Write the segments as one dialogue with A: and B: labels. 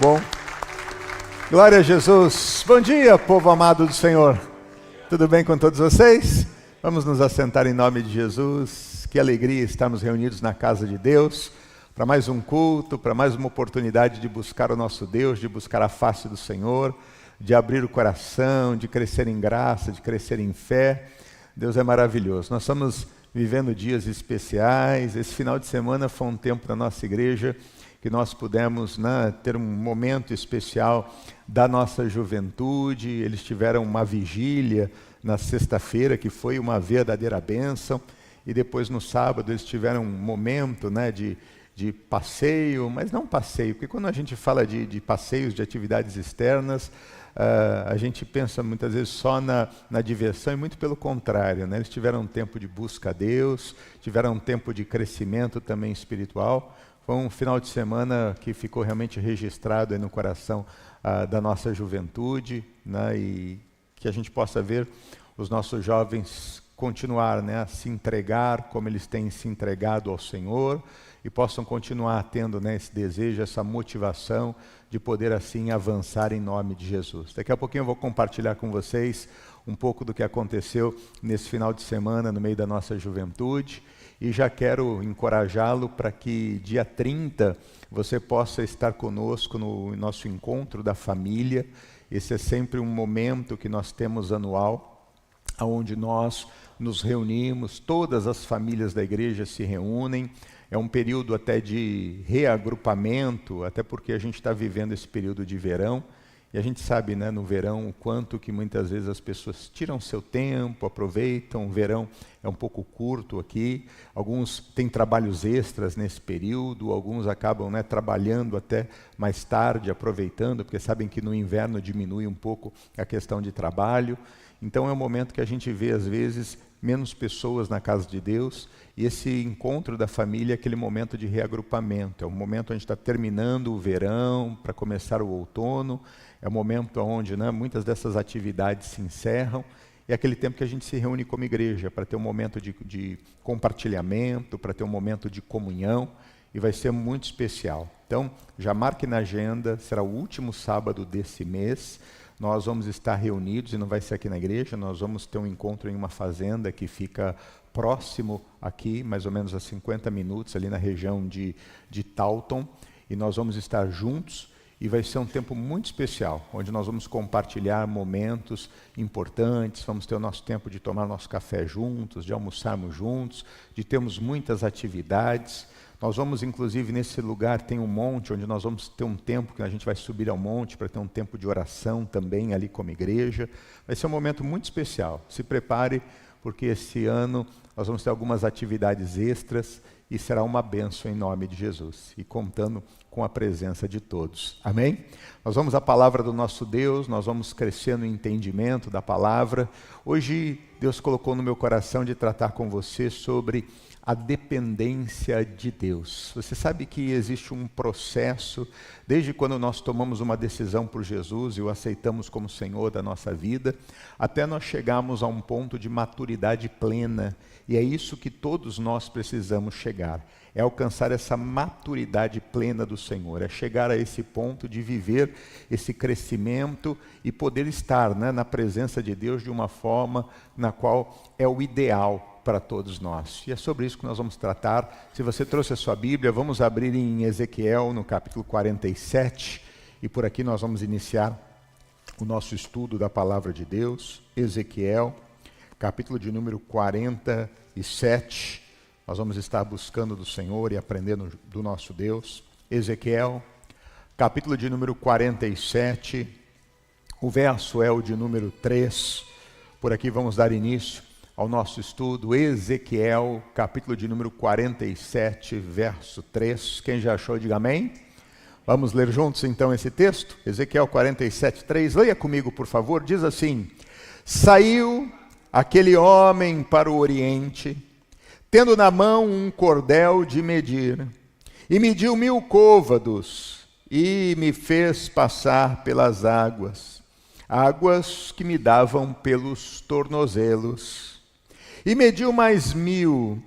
A: Bom, glória a Jesus. Bom dia, povo amado do Senhor. Tudo bem com todos vocês? Vamos nos assentar em nome de Jesus. Que alegria estarmos reunidos na casa de Deus para mais um culto, para mais uma oportunidade de buscar o nosso Deus, de buscar a face do Senhor, de abrir o coração, de crescer em graça, de crescer em fé. Deus é maravilhoso. Nós estamos vivendo dias especiais. Esse final de semana foi um tempo da nossa igreja que nós pudemos ter um momento especial da nossa juventude. Eles tiveram uma vigília na sexta-feira, que foi uma verdadeira bênção, e depois no sábado eles tiveram um momento de passeio, mas não passeio, porque quando a gente fala de passeios, de atividades externas, a gente pensa muitas vezes só na diversão, e muito pelo contrário, Eles tiveram um tempo de busca a Deus, tiveram um tempo de crescimento também espiritual. Foi um final de semana que ficou realmente registrado aí no coração da nossa juventude, e que a gente possa ver os nossos jovens continuar a se entregar como eles têm se entregado ao Senhor, e possam continuar tendo esse desejo, essa motivação de poder assim avançar em nome de Jesus. Daqui a pouquinho eu vou compartilhar com vocês um pouco do que aconteceu nesse final de semana no meio da nossa juventude. E já quero encorajá-lo para que dia 30 você possa estar conosco no nosso encontro da família. Esse é sempre um momento que nós temos anual, onde nós nos reunimos, todas as famílias da igreja se reúnem. É um período até de reagrupamento, até porque a gente está vivendo esse período de verão. E a gente sabe, no verão, o quanto que muitas vezes as pessoas tiram seu tempo, aproveitam. O verão é um pouco curto aqui. Alguns têm trabalhos extras nesse período, alguns acabam trabalhando até mais tarde, aproveitando, porque sabem que no inverno diminui um pouco a questão de trabalho. Então é um momento que a gente vê, às vezes, menos pessoas na casa de Deus, e esse encontro da família é aquele momento de reagrupamento. É um momento onde a gente está terminando o verão, para começar o outono. É um momento onde muitas dessas atividades se encerram. É aquele tempo que a gente se reúne como igreja, para ter um momento de compartilhamento, para ter um momento de comunhão, e vai ser muito especial. Então, já marque na agenda, será o último sábado desse mês. Nós vamos estar reunidos, e não vai ser aqui na igreja, nós vamos ter um encontro em uma fazenda que fica próximo aqui, mais ou menos a 50 minutos, ali na região de Taunton, e nós vamos estar juntos. E vai ser um tempo muito especial, onde nós vamos compartilhar momentos importantes, vamos ter o nosso tempo de tomar nosso café juntos, de almoçarmos juntos, de termos muitas atividades. Nós vamos, inclusive, nesse lugar tem um monte, onde nós vamos ter um tempo que a gente vai subir ao monte para ter um tempo de oração também ali como igreja. Vai ser um momento muito especial. Se prepare, porque esse ano nós vamos ter algumas atividades extras e será uma bênção em nome de Jesus. E contando com a presença de todos. Amém? Nós vamos à palavra do nosso Deus, nós vamos crescer no entendimento da palavra. Hoje Deus colocou no meu coração de tratar com você sobre a dependência de Deus. Você sabe que existe um processo, desde quando nós tomamos uma decisão por Jesus e o aceitamos como Senhor da nossa vida, até nós chegarmos a um ponto de maturidade plena. E é isso que todos nós precisamos chegar. É alcançar essa maturidade plena do Senhor, é chegar a esse ponto de viver esse crescimento e poder estar na presença de Deus de uma forma na qual é o ideal para todos nós. E é sobre isso que nós vamos tratar. Se você trouxe a sua Bíblia, vamos abrir em Ezequiel, no capítulo 47, e por aqui nós vamos iniciar o nosso estudo da Palavra de Deus. Ezequiel, capítulo de número 47, nós vamos estar buscando do Senhor e aprendendo do nosso Deus. Ezequiel, capítulo de número 47, o verso é o de número 3. Por aqui vamos dar início ao nosso estudo. Ezequiel, capítulo de número 47, verso 3. Quem já achou, diga amém. Vamos ler juntos então esse texto? Ezequiel 47, 3. Leia comigo, por favor. Diz assim: Saiu aquele homem para o oriente, tendo na mão um cordel de medir, e mediu 1000 côvados, e me fez passar pelas águas, águas que me davam pelos tornozelos. E mediu mais 1000,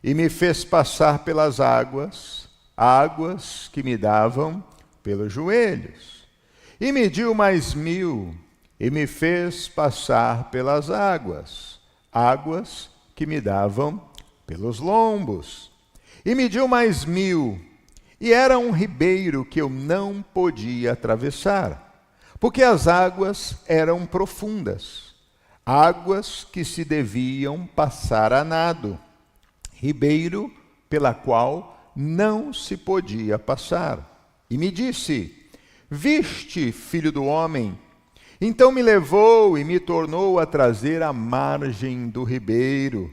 A: e me fez passar pelas águas, águas que me davam pelos joelhos. E mediu mais 1000, e me fez passar pelas águas, águas que me davam pelos lombos. E mediu mais 1000, e era um ribeiro que eu não podia atravessar, porque as águas eram profundas, águas que se deviam passar a nado, ribeiro pela qual não se podia passar. E me disse: viste, filho do homem? Então me levou e me tornou a trazer à margem do ribeiro.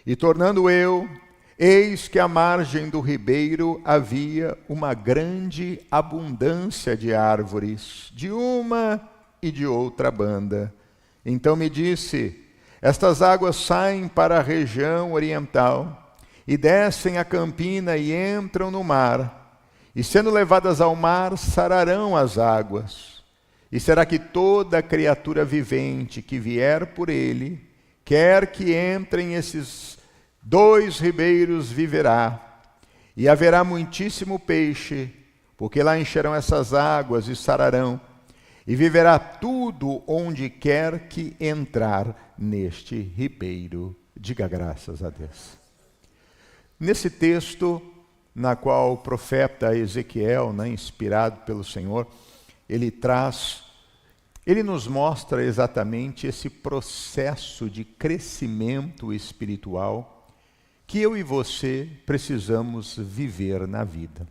A: E tornando eu, eis que à margem do ribeiro havia uma grande abundância de árvores, de uma e de outra banda. Então me disse: estas águas saem para a região oriental, e descem a campina e entram no mar, e sendo levadas ao mar, sararão as águas. E será que toda criatura vivente que vier por ele, quer que entrem esses 2 ribeiros, viverá. E haverá muitíssimo peixe, porque lá encherão essas águas e sararão. E viverá tudo onde quer que entrar neste ribeiro. Diga graças a Deus. Nesse texto, na qual o profeta Ezequiel, inspirado pelo Senhor, ele nos mostra exatamente esse processo de crescimento espiritual que eu e você precisamos viver na vida.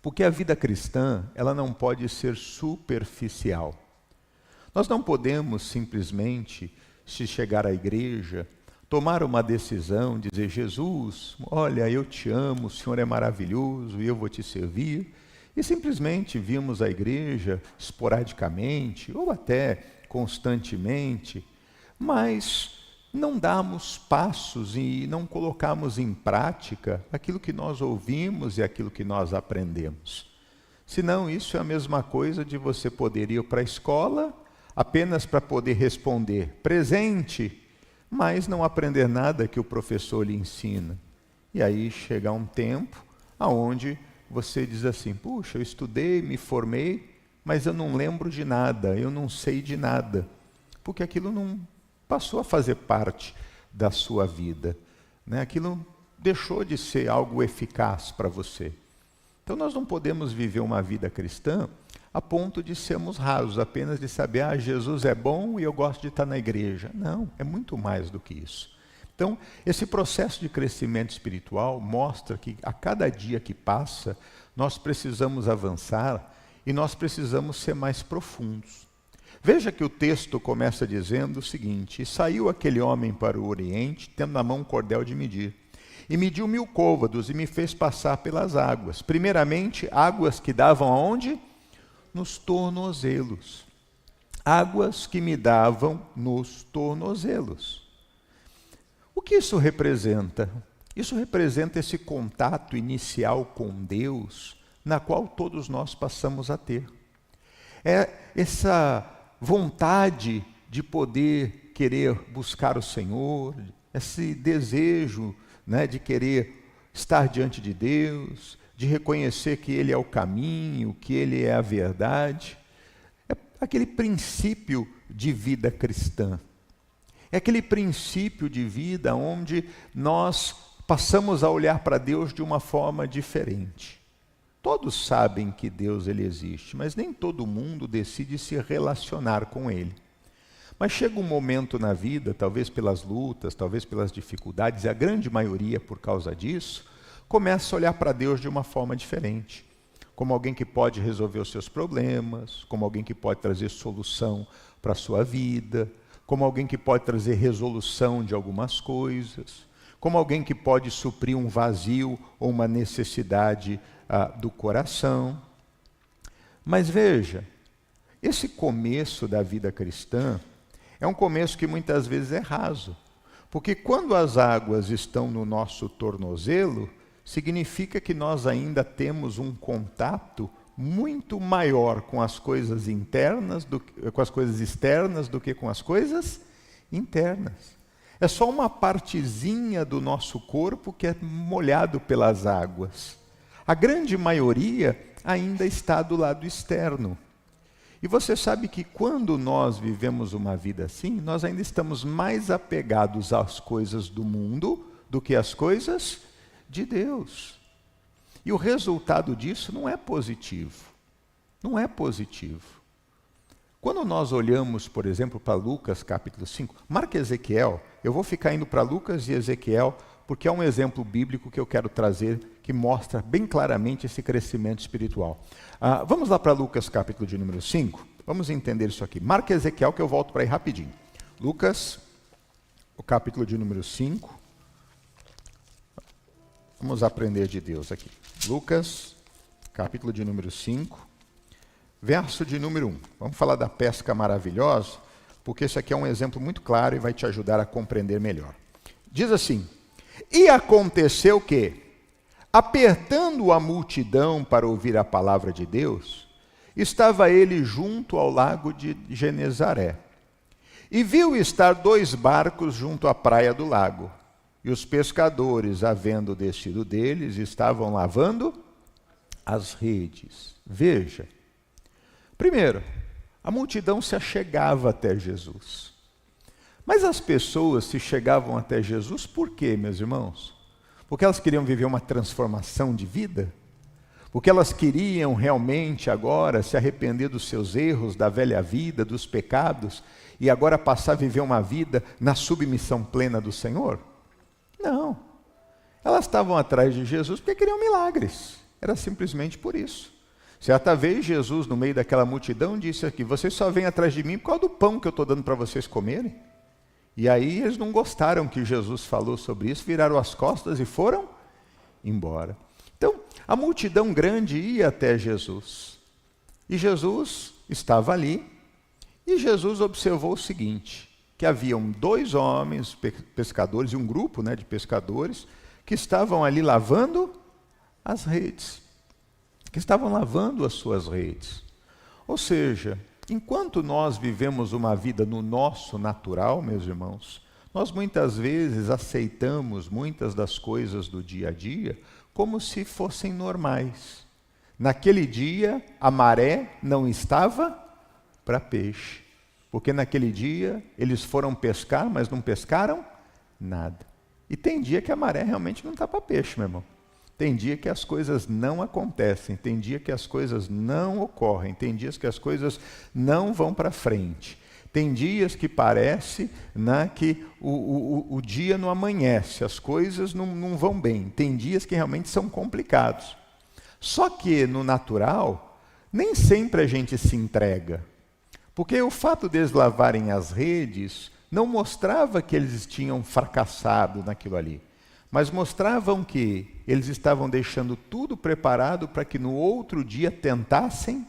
A: Porque a vida cristã, ela não pode ser superficial. Nós não podemos simplesmente, se chegar à igreja, tomar uma decisão, dizer: Jesus, olha, eu te amo, o Senhor é maravilhoso e eu vou te servir. E simplesmente vimos a igreja esporadicamente ou até constantemente, mas não damos passos e não colocamos em prática aquilo que nós ouvimos e aquilo que nós aprendemos. Senão isso é a mesma coisa de você poder ir para a escola apenas para poder responder presente, mas não aprender nada que o professor lhe ensina. E aí chega um tempo aonde você diz assim: puxa, eu estudei, me formei, mas eu não lembro de nada, eu não sei de nada, porque aquilo não passou a fazer parte da sua vida, Aquilo deixou de ser algo eficaz para você. Então nós não podemos viver uma vida cristã a ponto de sermos rasos, apenas de saber: Jesus é bom e eu gosto de estar na igreja. Não, é muito mais do que isso. Então, esse processo de crescimento espiritual mostra que a cada dia que passa, nós precisamos avançar e nós precisamos ser mais profundos. Veja que o texto começa dizendo o seguinte: e saiu aquele homem para o oriente, tendo na mão um cordel de medir. E mediu 1000 côvados e me fez passar pelas águas. Primeiramente, águas que davam aonde? Nos tornozelos. Águas que me davam nos tornozelos. O que isso representa? Isso representa esse contato inicial com Deus, na qual todos nós passamos a ter. É essa vontade de poder querer buscar o Senhor, esse desejo, de querer estar diante de Deus, de reconhecer que Ele é o caminho, que Ele é a verdade. É aquele princípio de vida cristã. É aquele princípio de vida onde nós passamos a olhar para Deus de uma forma diferente. Todos sabem que Deus ele existe, mas nem todo mundo decide se relacionar com Ele. Mas chega um momento na vida, talvez pelas lutas, talvez pelas dificuldades, e a grande maioria por causa disso, começa a olhar para Deus de uma forma diferente. Como alguém que pode resolver os seus problemas, como alguém que pode trazer solução para a sua vida, como alguém que pode trazer resolução de algumas coisas, como alguém que pode suprir um vazio ou uma necessidade do coração. Mas veja, esse começo da vida cristã é um começo que muitas vezes é raso, porque quando as águas estão no nosso tornozelo, significa que nós ainda temos um contato muito maior com as coisas internas, com as coisas externas do que com as coisas internas. É só uma partezinha do nosso corpo que é molhado pelas águas. A grande maioria ainda está do lado externo. E você sabe que quando nós vivemos uma vida assim, nós ainda estamos mais apegados às coisas do mundo do que às coisas de Deus. E o resultado disso não é positivo. Não é positivo. Quando nós olhamos, por exemplo, para Lucas capítulo 5, marca Ezequiel, eu vou ficar indo para Lucas e Ezequiel, porque é um exemplo bíblico que eu quero trazer, que mostra bem claramente esse crescimento espiritual. Vamos lá para Lucas capítulo de número 5, vamos entender isso aqui. Marca Ezequiel que eu volto para aí rapidinho. Lucas, o capítulo de número 5. Vamos aprender de Deus aqui. Lucas, capítulo de número 5. Verso de número 1. Vamos falar da pesca maravilhosa, porque esse aqui é um exemplo muito claro e vai te ajudar a compreender melhor. Diz assim: e aconteceu que, apertando a multidão para ouvir a palavra de Deus, estava ele junto ao lago de Genezaré. E viu estar 2 barcos junto à praia do lago. E os pescadores, havendo descido deles, estavam lavando as redes. Veja. Primeiro, a multidão se achegava até Jesus. Mas as pessoas se chegavam até Jesus por quê, meus irmãos? Porque elas queriam viver uma transformação de vida? Porque elas queriam realmente agora se arrepender dos seus erros, da velha vida, dos pecados, e agora passar a viver uma vida na submissão plena do Senhor? Não. Elas estavam atrás de Jesus porque queriam milagres. Era simplesmente por isso. Certa vez, Jesus, no meio daquela multidão, disse aqui: vocês só vêm atrás de mim por causa do pão que eu estou dando para vocês comerem. E aí eles não gostaram que Jesus falou sobre isso, viraram as costas e foram embora. Então, a multidão grande ia até Jesus. E Jesus estava ali. E Jesus observou o seguinte, que haviam 2 homens, pescadores, e um grupo de pescadores, que estavam ali lavando as redes. Que estavam lavando as suas redes. Ou seja, enquanto nós vivemos uma vida no nosso natural, meus irmãos, nós muitas vezes aceitamos muitas das coisas do dia a dia como se fossem normais. Naquele dia, a maré não estava para peixe, porque naquele dia eles foram pescar, mas não pescaram nada. E tem dia que a maré realmente não está para peixe, meu irmão. Tem dia que as coisas não acontecem, tem dia que as coisas não ocorrem, tem dias que as coisas não vão para frente. Tem dias que parece que o dia não amanhece, as coisas não vão bem. Tem dias que realmente são complicados. Só que no natural, nem sempre a gente se entrega. Porque o fato deles lavarem as redes não mostrava que eles tinham fracassado naquilo ali. Mas mostravam que eles estavam deixando tudo preparado para que no outro dia tentassem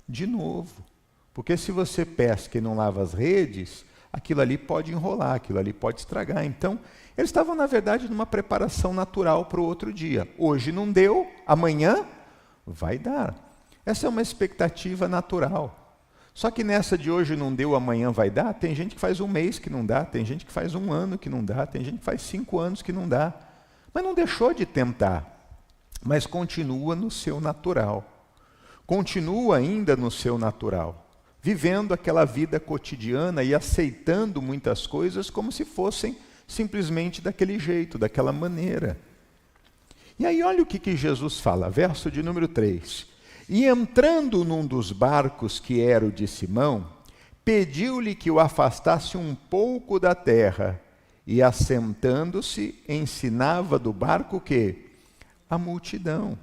A: de novo. Porque se você pesca e não lava as redes, aquilo ali pode enrolar, aquilo ali pode estragar. Então, eles estavam, na verdade, numa preparação natural para o outro dia. Hoje não deu, amanhã vai dar. Essa é uma expectativa natural. Só que nessa de hoje não deu, amanhã vai dar, tem gente que faz 1 mês que não dá, tem gente que faz 1 ano que não dá, tem gente que faz 5 anos que não dá. Mas não deixou de tentar, mas continua no seu natural. Continua ainda no seu natural, vivendo aquela vida cotidiana e aceitando muitas coisas como se fossem simplesmente daquele jeito, daquela maneira. E aí olha o que Jesus fala, verso de número 3. E entrando num dos barcos que era o de Simão, pediu-lhe que o afastasse um pouco da terra, e assentando-se, ensinava do barco o quê? A multidão.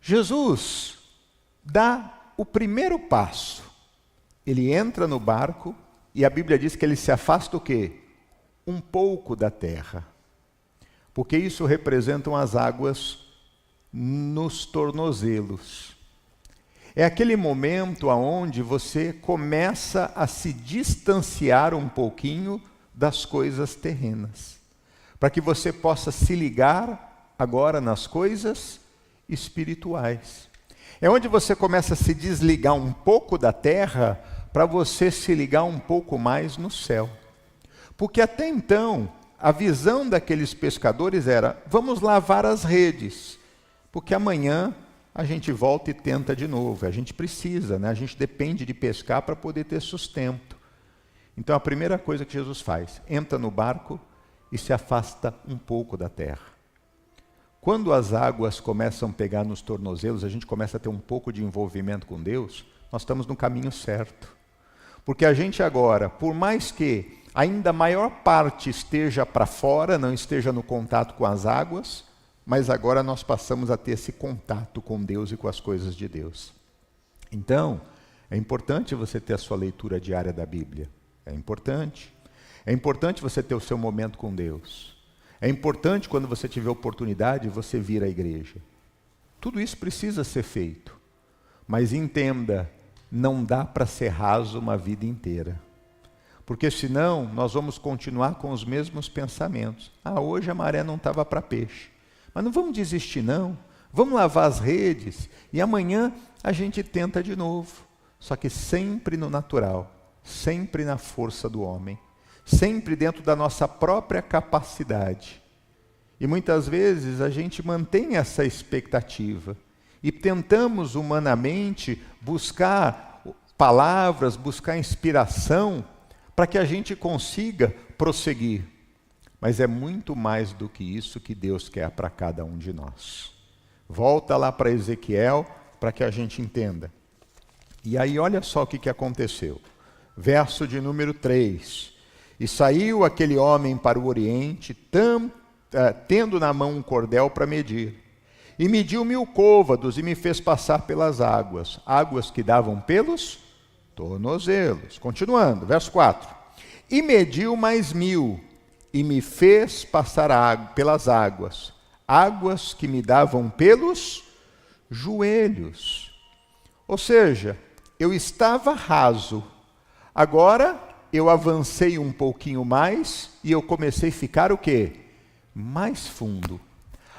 A: Jesus dá o primeiro passo. Ele entra no barco e a Bíblia diz que ele se afasta o quê? Um pouco da terra. Porque isso representam as águas nos tornozelos. É aquele momento onde você começa a se distanciar um pouquinho das coisas terrenas, para que você possa se ligar agora nas coisas espirituais. É onde você começa a se desligar um pouco da terra para você se ligar um pouco mais no céu. Porque até então, a visão daqueles pescadores era: vamos lavar as redes, porque amanhã a gente volta e tenta de novo. A gente precisa, né? A gente depende de pescar para poder ter sustento. Então a primeira coisa que Jesus faz, entra no barco e se afasta um pouco da terra. Quando as águas começam a pegar nos tornozelos, a gente começa a ter um pouco de envolvimento com Deus, nós estamos no caminho certo. Porque a gente agora, por mais que ainda a maior parte esteja para fora, não esteja no contato com as águas, mas agora nós passamos a ter esse contato com Deus e com as coisas de Deus. Então, é importante você ter a sua leitura diária da Bíblia. É importante. É importante você ter o seu momento com Deus. É importante, quando você tiver oportunidade, você vir à igreja. Tudo isso precisa ser feito. Mas entenda, não dá para ser raso uma vida inteira. Porque senão, nós vamos continuar com os mesmos pensamentos. Hoje a maré não estava para peixe. Mas não vamos desistir não. Vamos lavar as redes e amanhã a gente tenta de novo. Só que sempre no natural, sempre na força do homem. Sempre dentro da nossa própria capacidade. E muitas vezes a gente mantém essa expectativa e tentamos humanamente buscar palavras, buscar inspiração para que a gente consiga prosseguir. Mas é muito mais do que isso que Deus quer para cada um de nós. Volta lá para Ezequiel para que a gente entenda. E aí olha só o que aconteceu. Verso de número 3. E saiu aquele homem para o oriente, tendo na mão um cordel para medir. E mediu 1000 côvados e me fez passar pelas águas. Águas que davam pelos tornozelos. Continuando, verso 4. E mediu mais 1000 e me fez passar pelas águas. Águas que me davam pelos joelhos. Ou seja, eu estava raso. Agora eu avancei um pouquinho mais e eu comecei a ficar o quê? Mais fundo.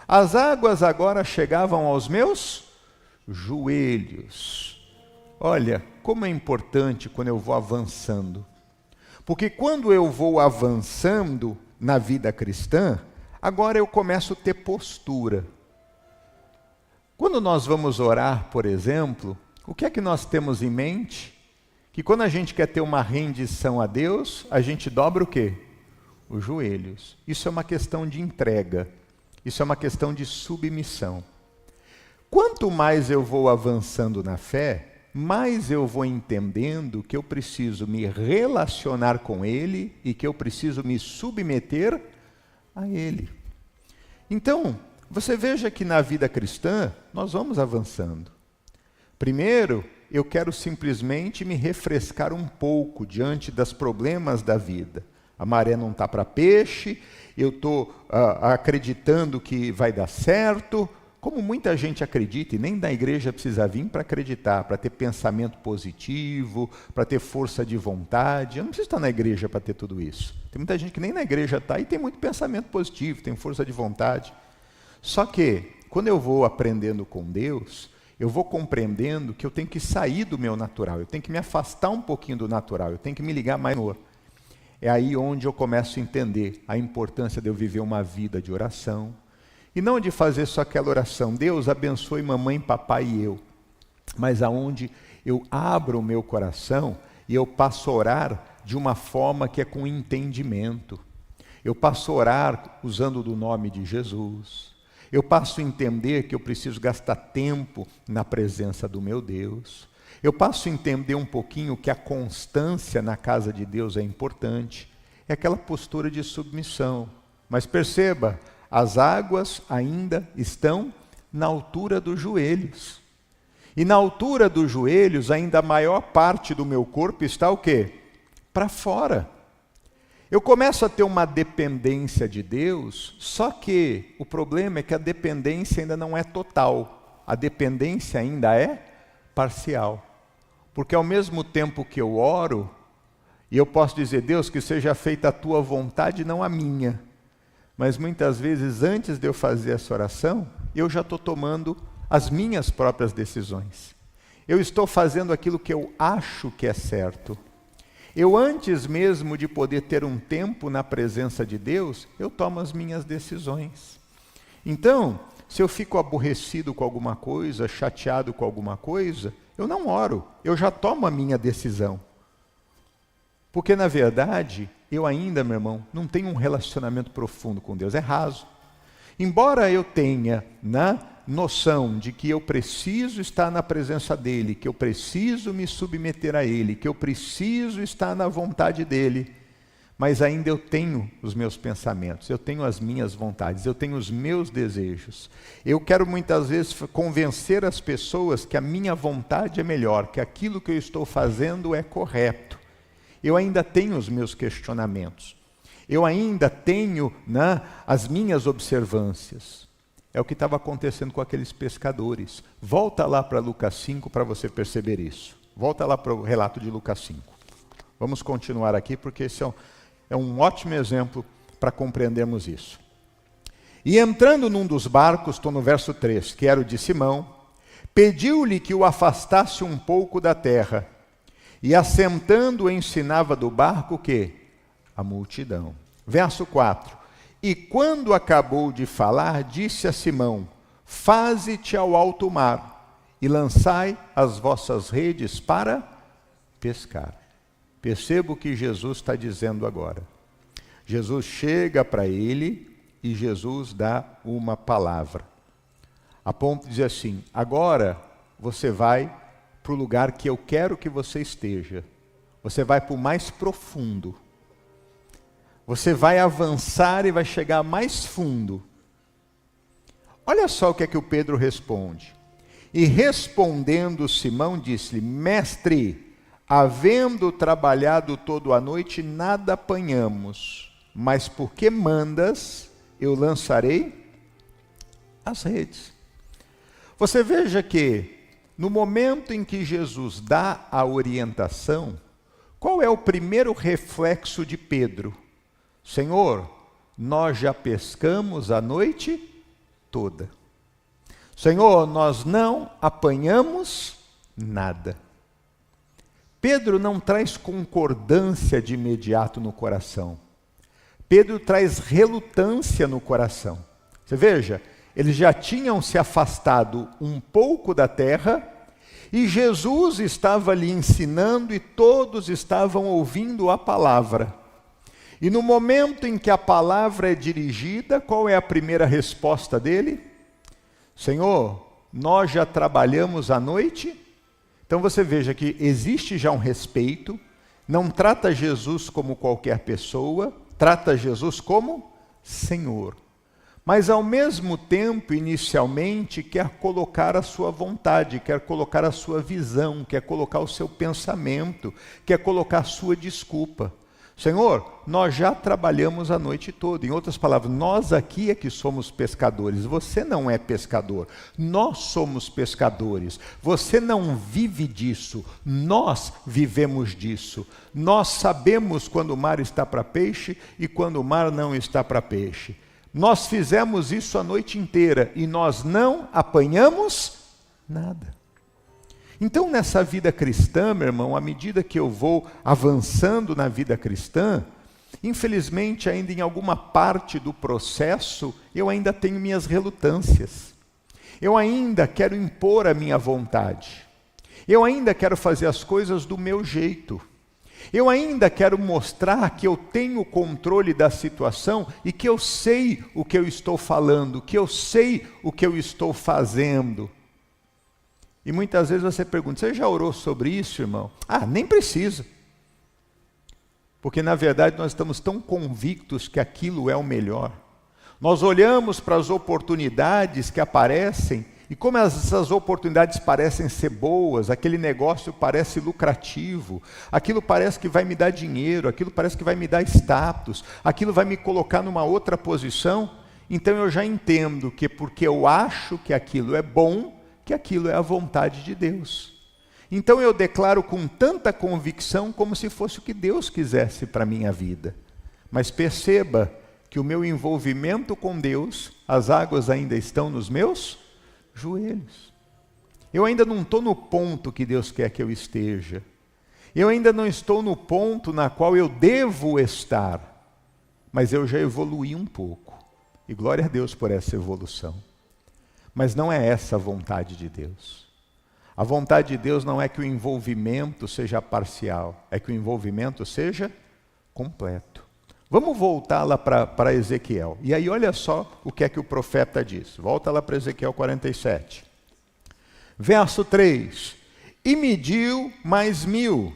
A: As águas agora chegavam aos meus joelhos. Olha, como é importante quando eu vou avançando. Porque quando eu vou avançando na vida cristã, agora eu começo a ter postura. Quando nós vamos orar, por exemplo, o que é que nós temos em mente? Que quando a gente quer ter uma rendição a Deus, a gente dobra o quê? Os joelhos. Isso é uma questão de entrega. Isso é uma questão de submissão. Quanto mais eu vou avançando na fé, mais eu vou entendendo que eu preciso me relacionar com Ele e que eu preciso me submeter a Ele. Então, você veja que na vida cristã, nós vamos avançando. Primeiro, eu quero simplesmente me refrescar um pouco diante dos problemas da vida. A maré não está para peixe, eu estou acreditando que vai dar certo, como muita gente acredita, e nem da igreja precisa vir para acreditar, para ter pensamento positivo, para ter força de vontade. Eu não preciso estar na igreja para ter tudo isso. Tem muita gente que nem na igreja está e tem muito pensamento positivo, tem força de vontade. Só que, quando eu vou aprendendo com Deus, eu vou compreendendo que eu tenho que sair do meu natural, eu tenho que me afastar um pouquinho do natural, eu tenho que me ligar mais no Senhor. É aí onde eu começo a entender a importância de eu viver uma vida de oração. E não de fazer só aquela oração, Deus abençoe mamãe, papai e eu. Mas aonde eu abro o meu coração e eu passo a orar de uma forma que é com entendimento. Eu passo a orar usando do nome de Jesus. Eu passo a entender que eu preciso gastar tempo na presença do meu Deus. Eu passo a entender um pouquinho que a constância na casa de Deus é importante. É aquela postura de submissão. Mas perceba, as águas ainda estão na altura dos joelhos. E na altura dos joelhos, ainda a maior parte do meu corpo está o quê? Para fora. Eu começo a ter uma dependência de Deus, só que o problema é que a dependência ainda não é total. A dependência ainda é parcial. Porque ao mesmo tempo que eu oro, e eu posso dizer, Deus, que seja feita a tua vontade, não a minha. Mas muitas vezes, antes de eu fazer essa oração, eu já estou tomando as minhas próprias decisões. Eu estou fazendo aquilo que eu acho que é certo. Eu, antes mesmo de poder ter um tempo na presença de Deus, eu tomo as minhas decisões. Então, se eu fico aborrecido com alguma coisa, chateado com alguma coisa, eu não oro, eu já tomo a minha decisão. Porque, na verdade, eu ainda, meu irmão, não tenho um relacionamento profundo com Deus, é raso. Embora eu tenha noção de que eu preciso estar na presença dEle, que eu preciso me submeter a Ele, que eu preciso estar na vontade dEle, mas ainda eu tenho os meus pensamentos, eu tenho as minhas vontades, eu tenho os meus desejos. Eu quero muitas vezes convencer as pessoas que a minha vontade é melhor, que aquilo que eu estou fazendo é correto. Eu ainda tenho os meus questionamentos. Eu ainda tenho as minhas observâncias. É o que estava acontecendo com aqueles pescadores. Volta lá para Lucas 5 para você perceber isso. Volta lá para o relato de Lucas 5. Vamos continuar aqui porque esse é um ótimo exemplo para compreendermos isso. E entrando num dos barcos, estou no verso 3, que era o de Simão, pediu-lhe que o afastasse um pouco da terra. E assentando ensinava do barco o quê? A multidão. Verso 4. E quando acabou de falar, disse a Simão, faze-te ao alto mar e lançai as vossas redes para pescar. Perceba o que Jesus está dizendo agora. Jesus chega para ele e Jesus dá uma palavra. A ponto de dizer assim, agora você vai para o lugar que eu quero que você esteja. Você vai para o mais profundo. Você vai avançar e vai chegar mais fundo. Olha só o que o Pedro responde. E respondendo Simão, disse-lhe, mestre, havendo trabalhado toda a noite, nada apanhamos, mas porque mandas, eu lançarei as redes. Você veja que, no momento em que Jesus dá a orientação, qual é o primeiro reflexo de Pedro? Senhor, nós já pescamos a noite toda. Senhor, nós não apanhamos nada. Pedro não traz concordância de imediato no coração. Pedro traz relutância no coração. Você veja, eles já tinham se afastado um pouco da terra e Jesus estava ali ensinando e todos estavam ouvindo a palavra. E no momento em que a palavra é dirigida, qual é a primeira resposta dele? Senhor, nós já trabalhamos a noite? Então você veja que existe já um respeito, não trata Jesus como qualquer pessoa, trata Jesus como Senhor. Mas ao mesmo tempo, inicialmente, quer colocar a sua vontade, quer colocar a sua visão, quer colocar o seu pensamento, quer colocar a sua desculpa. Senhor, nós já trabalhamos a noite toda. Em outras palavras, nós aqui é que somos pescadores. Você não é pescador. Nós somos pescadores. Você não vive disso. Nós vivemos disso. Nós sabemos quando o mar está para peixe e quando o mar não está para peixe. Nós fizemos isso a noite inteira e nós não apanhamos nada. Então, nessa vida cristã, meu irmão, à medida que eu vou avançando na vida cristã, infelizmente, ainda em alguma parte do processo, eu ainda tenho minhas relutâncias. Eu ainda quero impor a minha vontade. Eu ainda quero fazer as coisas do meu jeito. Eu ainda quero mostrar que eu tenho o controle da situação e que eu sei o que eu estou falando, que eu sei o que eu estou fazendo. E muitas vezes você pergunta, você já orou sobre isso, irmão? Ah, nem precisa. Porque na verdade nós estamos tão convictos que aquilo é o melhor. Nós olhamos para as oportunidades que aparecem e como essas oportunidades parecem ser boas, aquele negócio parece lucrativo, aquilo parece que vai me dar dinheiro, aquilo parece que vai me dar status, aquilo vai me colocar numa outra posição, então eu já entendo que porque eu acho que aquilo é bom, que aquilo é a vontade de Deus. Então eu declaro com tanta convicção como se fosse o que Deus quisesse para a minha vida. Mas perceba que o meu envolvimento com Deus, as águas ainda estão nos meus joelhos. Eu ainda não estou no ponto que Deus quer que eu esteja. Eu ainda não estou no ponto na qual eu devo estar. Mas eu já evoluí um pouco. E glória a Deus por essa evolução. Mas não é essa a vontade de Deus. A vontade de Deus não é que o envolvimento seja parcial, é que o envolvimento seja completo. Vamos voltar lá para Ezequiel. E aí olha só o que é que o profeta diz. Volta lá para Ezequiel 47. Verso 3. E mediu mais 1000,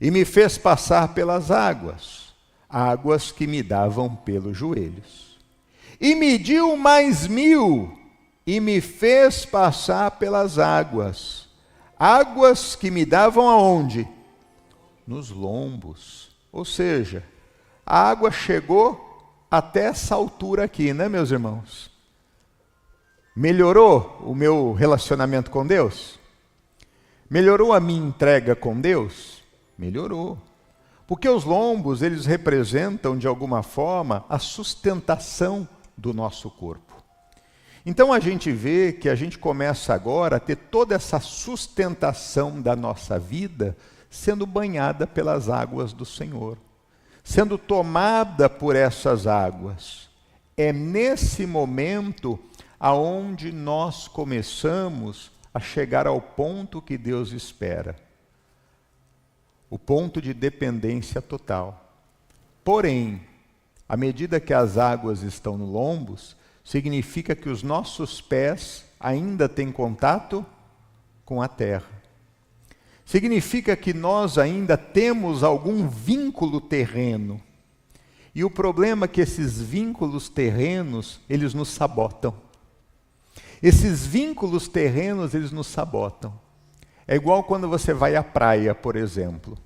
A: e me fez passar pelas águas, águas que me davam pelos joelhos. E mediu mais 1000, e me fez passar pelas águas, águas que me davam aonde? Nos lombos. Ou seja, a água chegou até essa altura aqui, né, meus irmãos? Melhorou o meu relacionamento com Deus? Melhorou a minha entrega com Deus? Melhorou. Porque os lombos, eles representam, de alguma forma, a sustentação do nosso corpo. Então a gente vê que a gente começa agora a ter toda essa sustentação da nossa vida sendo banhada pelas águas do Senhor, sendo tomada por essas águas. É nesse momento aonde nós começamos a chegar ao ponto que Deus espera. O ponto de dependência total. Porém, à medida que as águas estão no lombos, significa que os nossos pés ainda têm contato com a terra. Significa que nós ainda temos algum vínculo terreno. E o problema é que esses vínculos terrenos, eles nos sabotam. Esses vínculos terrenos, eles nos sabotam. É igual quando você vai à praia, por exemplo.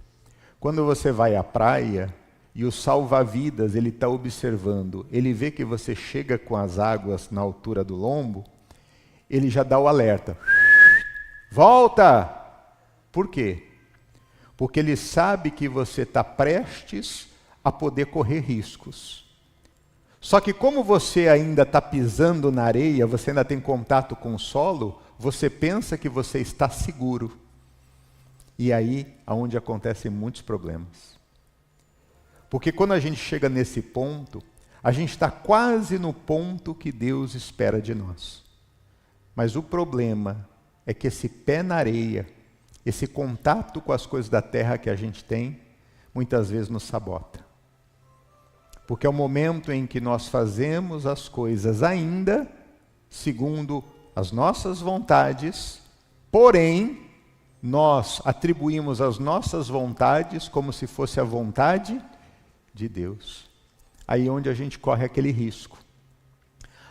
A: Quando você vai à praia e o salva-vidas, ele está observando, ele vê que você chega com as águas na altura do lombo, ele já dá o alerta. Volta! Por quê? Porque ele sabe que você está prestes a poder correr riscos. Só que como você ainda está pisando na areia, você ainda tem contato com o solo, você pensa que você está seguro. E aí é onde acontecem muitos problemas. Porque quando a gente chega nesse ponto, a gente está quase no ponto que Deus espera de nós. Mas o problema é que esse pé na areia, esse contato com as coisas da terra que a gente tem, muitas vezes nos sabota. Porque é o momento em que nós fazemos as coisas ainda segundo as nossas vontades, porém, nós atribuímos as nossas vontades como se fosse a vontade de Deus. Aí é onde a gente corre aquele risco.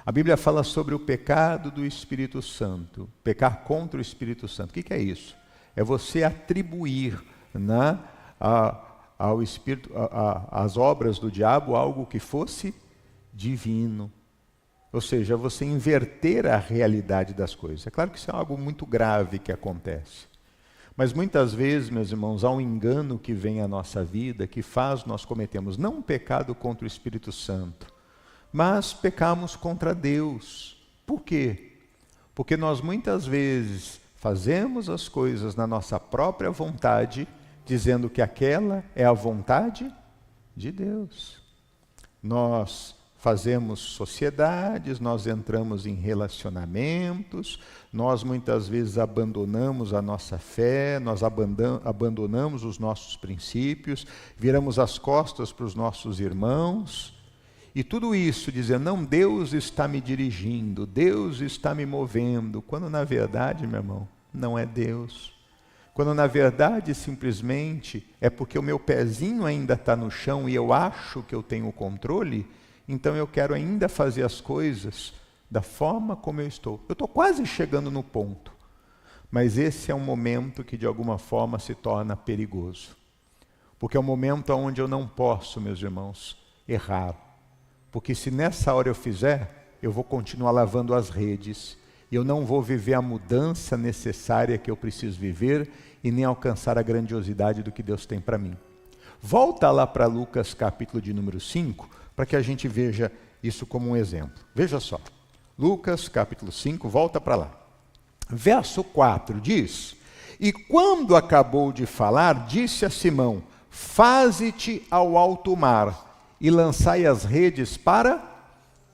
A: A Bíblia fala sobre o pecado do Espírito Santo, pecar contra o Espírito Santo. O que é isso? É você atribuir ao Espírito, às obras do diabo, algo que fosse divino. Ou seja, você inverter a realidade das coisas. É claro que isso é algo muito grave que acontece. Mas muitas vezes, meus irmãos, há um engano que vem à nossa vida, que faz nós cometemos não um pecado contra o Espírito Santo, mas pecamos contra Deus. Por quê? Porque nós muitas vezes fazemos as coisas na nossa própria vontade, dizendo que aquela é a vontade de Deus. Nós fazemos sociedades, nós entramos em relacionamentos, nós muitas vezes abandonamos a nossa fé, nós abandonamos os nossos princípios, viramos as costas para os nossos irmãos, e tudo isso dizendo, não, Deus está me dirigindo, Deus está me movendo, quando na verdade, meu irmão, não é Deus. Quando na verdade simplesmente é porque o meu pezinho ainda está no chão e eu acho que eu tenho o controle, então eu quero ainda fazer as coisas da forma como eu estou. Eu estou quase chegando no ponto, mas esse é um momento que de alguma forma se torna perigoso. Porque é um momento onde eu não posso, meus irmãos, errar. Porque se nessa hora eu fizer, eu vou continuar lavando as redes, e eu não vou viver a mudança necessária que eu preciso viver e nem alcançar a grandiosidade do que Deus tem para mim. Volta lá para Lucas capítulo de número 5, para que a gente veja isso como um exemplo. Veja só, Lucas capítulo 5, volta para lá. Verso 4 diz, e quando acabou de falar, disse a Simão, faze-te ao alto mar e lançai as redes para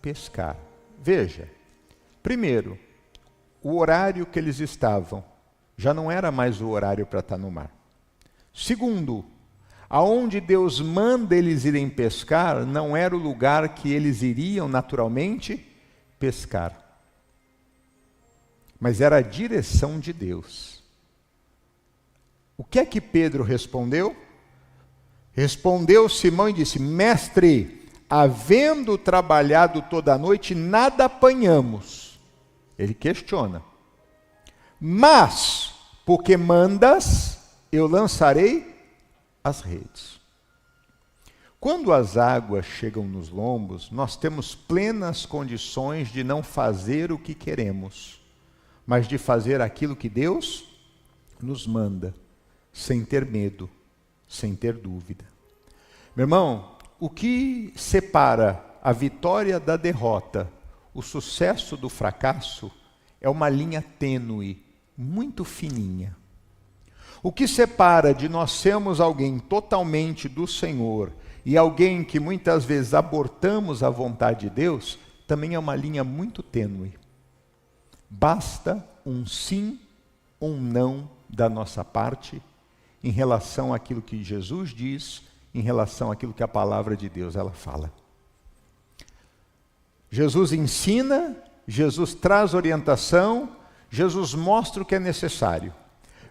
A: pescar. Veja, primeiro, o horário que eles estavam já não era mais o horário para estar no mar. Segundo, aonde Deus manda eles irem pescar, não era o lugar que eles iriam naturalmente pescar. Mas era a direção de Deus. O que é que Pedro respondeu? Respondeu Simão e disse: Mestre, havendo trabalhado toda a noite, nada apanhamos. Ele questiona. Mas, porque mandas, eu lançarei as redes. Quando as águas chegam nos lombos, nós temos plenas condições de não fazer o que queremos, mas de fazer aquilo que Deus nos manda, sem ter medo, sem ter dúvida. Meu irmão, o que separa a vitória da derrota, o sucesso do fracasso, é uma linha tênue, muito fininha. O que separa de nós sermos alguém totalmente do Senhor e alguém que muitas vezes abortamos a vontade de Deus, também é uma linha muito tênue. Basta um sim ou um não da nossa parte em relação àquilo que Jesus diz, em relação àquilo que a palavra de Deus ela fala. Jesus ensina, Jesus traz orientação, Jesus mostra o que é necessário.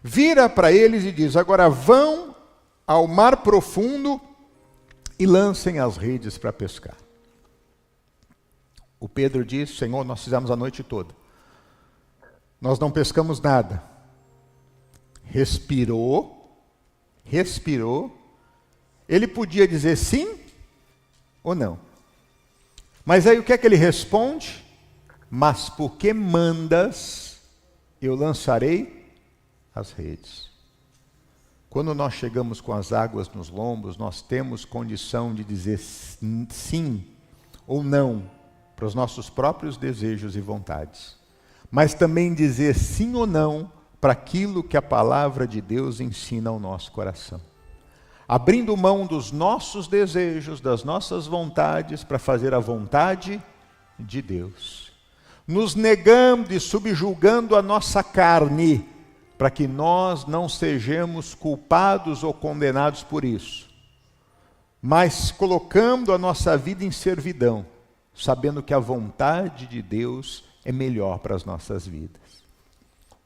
A: Vira para eles e diz: agora vão ao mar profundo e lancem as redes para pescar. O Pedro diz: Senhor, nós fizemos a noite toda. Nós não pescamos nada. Respirou. Ele podia dizer sim ou não. Mas aí o que é que ele responde? Mas porque mandas, eu lançarei as redes. Quando nós chegamos com as águas nos lombos, nós temos condição de dizer sim ou não para os nossos próprios desejos e vontades. Mas também dizer sim ou não para aquilo que a palavra de Deus ensina ao nosso coração. Abrindo mão dos nossos desejos, das nossas vontades, para fazer a vontade de Deus. Nos negando e subjugando a nossa carne, para que nós não sejamos culpados ou condenados por isso. Mas colocando a nossa vida em servidão, sabendo que a vontade de Deus é melhor para as nossas vidas.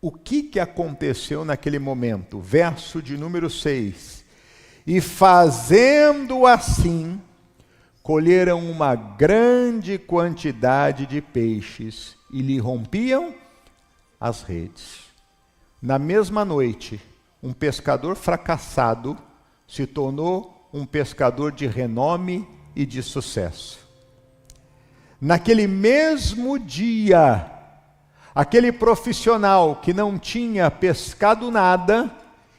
A: O que aconteceu naquele momento? Verso de número 6. E fazendo assim, colheram uma grande quantidade de peixes e lhe rompiam as redes. Na mesma noite, um pescador fracassado se tornou um pescador de renome e de sucesso. Naquele mesmo dia, aquele profissional que não tinha pescado nada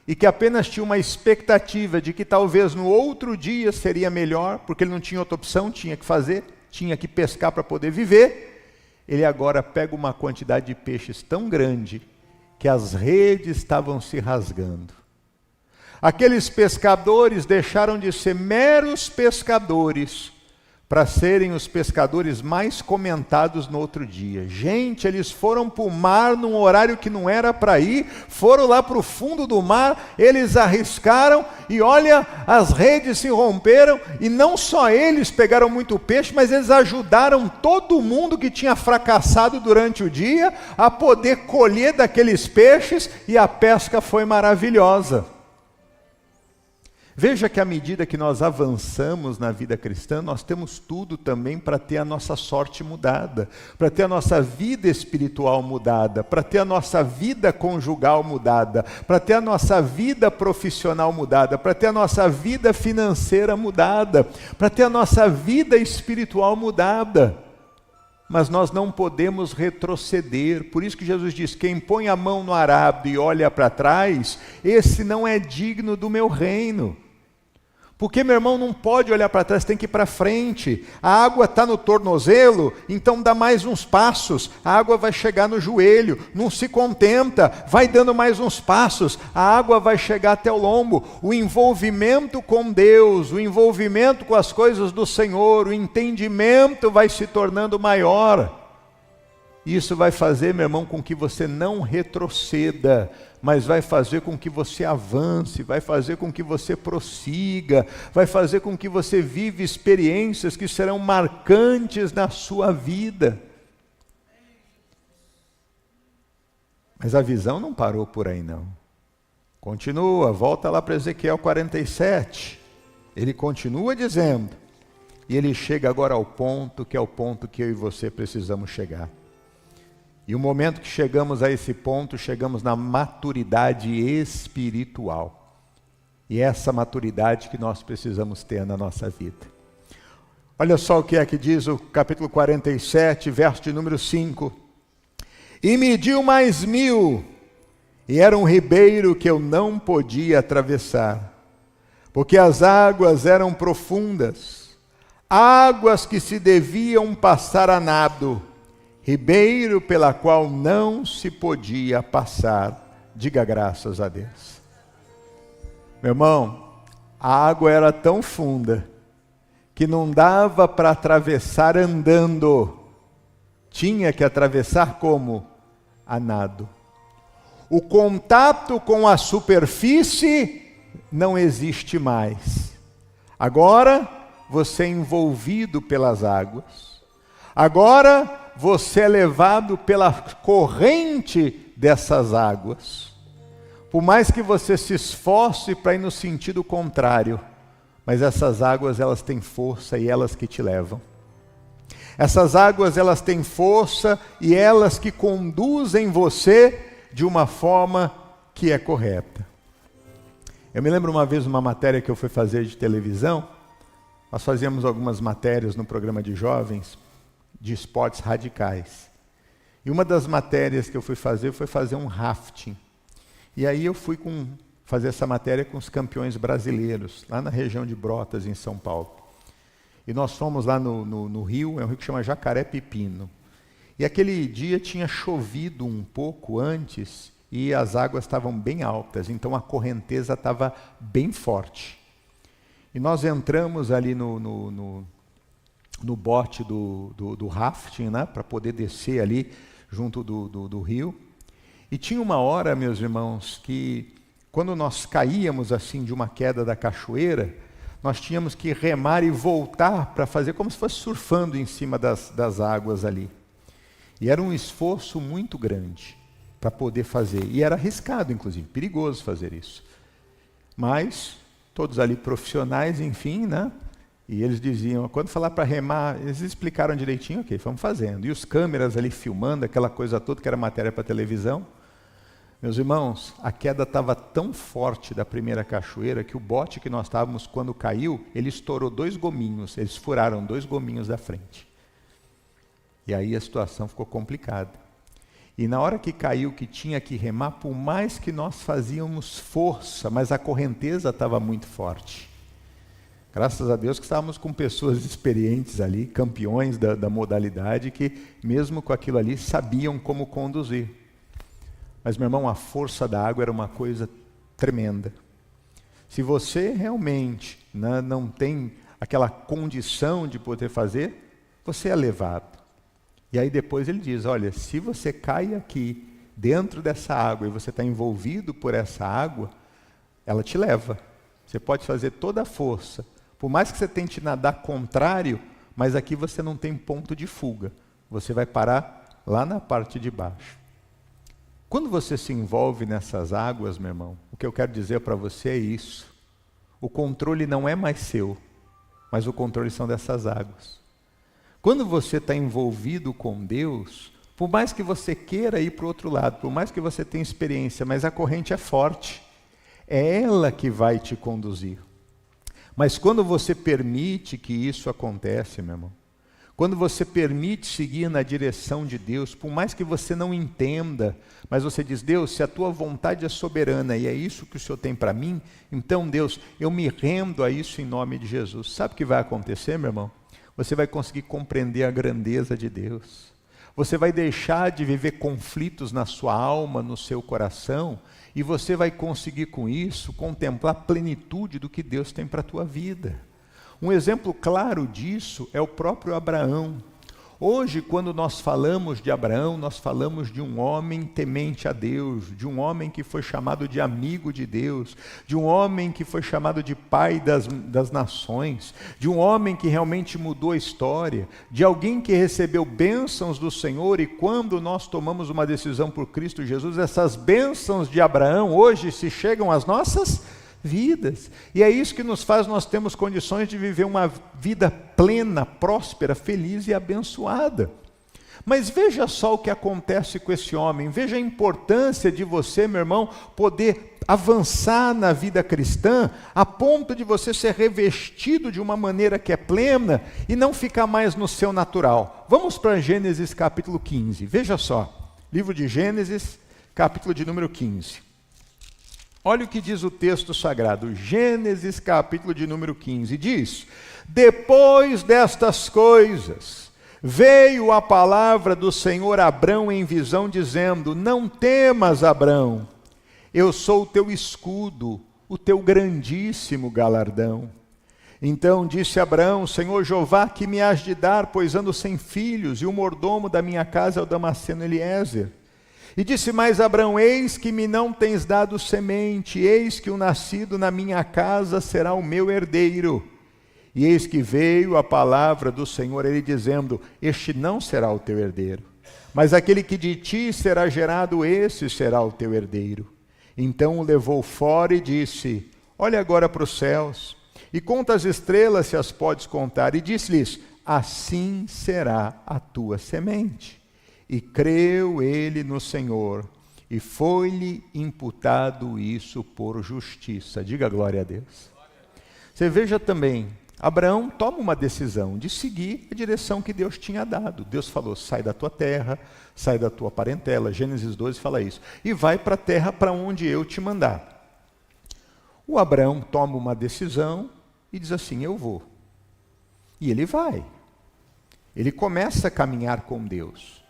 A: e que apenas tinha uma expectativa de que talvez no outro dia seria melhor, porque ele não tinha outra opção, tinha que fazer, tinha que pescar para poder viver, ele agora pega uma quantidade de peixes tão grande que as redes estavam se rasgando. Aqueles pescadores deixaram de ser meros pescadores para serem os pescadores mais comentados no outro dia. Gente, eles foram para o mar num horário que não era para ir, foram lá para o fundo do mar, eles arriscaram e olha, as redes se romperam e não só eles pegaram muito peixe, mas eles ajudaram todo mundo que tinha fracassado durante o dia a poder colher daqueles peixes e a pesca foi maravilhosa. Veja que à medida que nós avançamos na vida cristã, nós temos tudo também para ter a nossa sorte mudada, para ter a nossa vida espiritual mudada, para ter a nossa vida conjugal mudada, para ter a nossa vida profissional mudada, para ter a nossa vida financeira mudada, para ter a nossa vida espiritual mudada. Mas nós não podemos retroceder. Por isso que Jesus diz: quem põe a mão no arado e olha para trás, esse não é digno do meu reino. Porque, meu irmão, não pode olhar para trás, tem que ir para frente. A água está no tornozelo, então dá mais uns passos. A água vai chegar no joelho, não se contenta, vai dando mais uns passos. A água vai chegar até o lombo. O envolvimento com Deus, o envolvimento com as coisas do Senhor, o entendimento vai se tornando maior. Isso vai fazer, meu irmão, com que você não retroceda, mas vai fazer com que você avance, vai fazer com que você prossiga, vai fazer com que você viva experiências que serão marcantes na sua vida. Mas a visão não parou por aí não. Continua, volta lá para Ezequiel 47. Ele continua dizendo, e ele chega agora ao ponto, que é o ponto que eu e você precisamos chegar. E o momento que chegamos a esse ponto, chegamos na maturidade espiritual. E é essa maturidade que nós precisamos ter na nossa vida. Olha só o que é que diz o capítulo 47, verso de número 5. E mediu mais 1000, e era um ribeiro que eu não podia atravessar, porque as águas eram profundas, águas que se deviam passar a nado, ribeiro pela qual não se podia passar. Diga graças a Deus. Meu irmão, a água era tão funda que não dava para atravessar andando. Tinha que atravessar como? A nado. O contato com a superfície não existe mais. Agora você é envolvido pelas águas. Agora você é levado pela corrente dessas águas. Por mais que você se esforce para ir no sentido contrário, mas essas águas, elas têm força e elas que te levam. Essas águas, elas têm força e elas que conduzem você de uma forma que é correta. Eu me lembro uma vez uma matéria que eu fui fazer de televisão. Nós fazíamos algumas matérias no programa de jovens de esportes radicais. E uma das matérias que eu fui fazer foi fazer um rafting. E aí eu fui fazer essa matéria com os campeões brasileiros, lá na região de Brotas, em São Paulo. E nós fomos lá no rio, é um rio que chama Jacaré Pepino. E aquele dia tinha chovido um pouco antes e as águas estavam bem altas, então a correnteza estava bem forte. E nós entramos ali no bote do rafting, né, para poder descer ali junto do rio. E tinha uma hora, meus irmãos, que quando nós caíamos assim de uma queda da cachoeira, nós tínhamos que remar e voltar para fazer como se fosse surfando em cima das águas ali. E era um esforço muito grande para poder fazer. E era arriscado, inclusive, perigoso fazer isso. Mas todos ali profissionais, enfim, né? E eles diziam, quando falar para remar, eles explicaram direitinho, ok, vamos fazendo. E os câmeras ali filmando, aquela coisa toda que era matéria para televisão. Meus irmãos, a queda estava tão forte da primeira cachoeira que o bote que nós estávamos, quando caiu, ele estourou 2 gominhos, eles furaram 2 gominhos da frente. E aí a situação ficou complicada. E na hora que caiu, que tinha que remar, por mais que nós fazíamos força, mas a correnteza estava muito forte. Graças a Deus que estávamos com pessoas experientes ali, campeões da modalidade, que mesmo com aquilo ali sabiam como conduzir. Mas, meu irmão, a força da água era uma coisa tremenda. Se você realmente, né, não tem aquela condição de poder fazer, você é levado. E aí depois ele diz, olha, se você cai aqui dentro dessa água e você está envolvido por essa água, ela te leva. Você pode fazer toda a força. Por mais que você tente nadar contrário, mas aqui você não tem ponto de fuga. Você vai parar lá na parte de baixo. Quando você se envolve nessas águas, meu irmão, o que eu quero dizer para você é isso. O controle não é mais seu, mas o controle são dessas águas. Quando você está envolvido com Deus, por mais que você queira ir para o outro lado, por mais que você tenha experiência, mas a corrente é forte. É ela que vai te conduzir. Mas quando você permite que isso aconteça, meu irmão, quando você permite seguir na direção de Deus, por mais que você não entenda, mas você diz, Deus, se a tua vontade é soberana e é isso que o Senhor tem para mim, então, Deus, eu me rendo a isso em nome de Jesus. Sabe o que vai acontecer, meu irmão? Você vai conseguir compreender a grandeza de Deus. Você vai deixar de viver conflitos na sua alma, no seu coração, e você vai conseguir com isso contemplar a plenitude do que Deus tem para a tua vida. Um exemplo claro disso é o próprio Abraão. Hoje, quando nós falamos de Abraão, nós falamos de um homem temente a Deus, de um homem que foi chamado de amigo de Deus, de um homem que foi chamado de pai das nações, de um homem que realmente mudou a história, de alguém que recebeu bênçãos do Senhor, e quando nós tomamos uma decisão por Cristo Jesus, essas bênçãos de Abraão hoje se chegam às nossas vidas. E é isso que nos faz nós termos condições de viver uma vida plena, próspera, feliz e abençoada. Mas veja só o que acontece com esse homem, veja a importância de você, meu irmão, poder avançar na vida cristã, a ponto de você ser revestido de uma maneira que é plena e não ficar mais no seu natural. Vamos para Gênesis capítulo 15, veja só, livro de Gênesis, capítulo de número 15. Olha o que diz o texto sagrado, Gênesis capítulo de número 15, diz: depois destas coisas, veio a palavra do Senhor a Abrão em visão, dizendo: não temas, Abrão, eu sou o teu escudo, o teu grandíssimo galardão. Então disse Abrão: Senhor Jeová, que me has de dar, pois ando sem filhos, e o mordomo da minha casa é o Damasceno Eliezer. E disse mais Abrão: eis que me não tens dado semente, eis que o nascido na minha casa será o meu herdeiro. E eis que veio a palavra do Senhor, ele dizendo: este não será o teu herdeiro, mas aquele que de ti será gerado, esse será o teu herdeiro. Então o levou fora e disse: olha agora para os céus, e conta as estrelas, se as podes contar. E disse-lhes: assim será a tua semente. E creu ele no Senhor, e foi-lhe imputado isso por justiça. Diga glória a Deus. Você veja também, Abraão toma uma decisão de seguir a direção que Deus tinha dado. Deus falou: sai da tua terra, sai da tua parentela. Gênesis 12 fala isso. E vai para a terra para onde eu te mandar. O Abraão toma uma decisão e diz assim: eu vou. E ele vai. Ele começa a caminhar com Deus.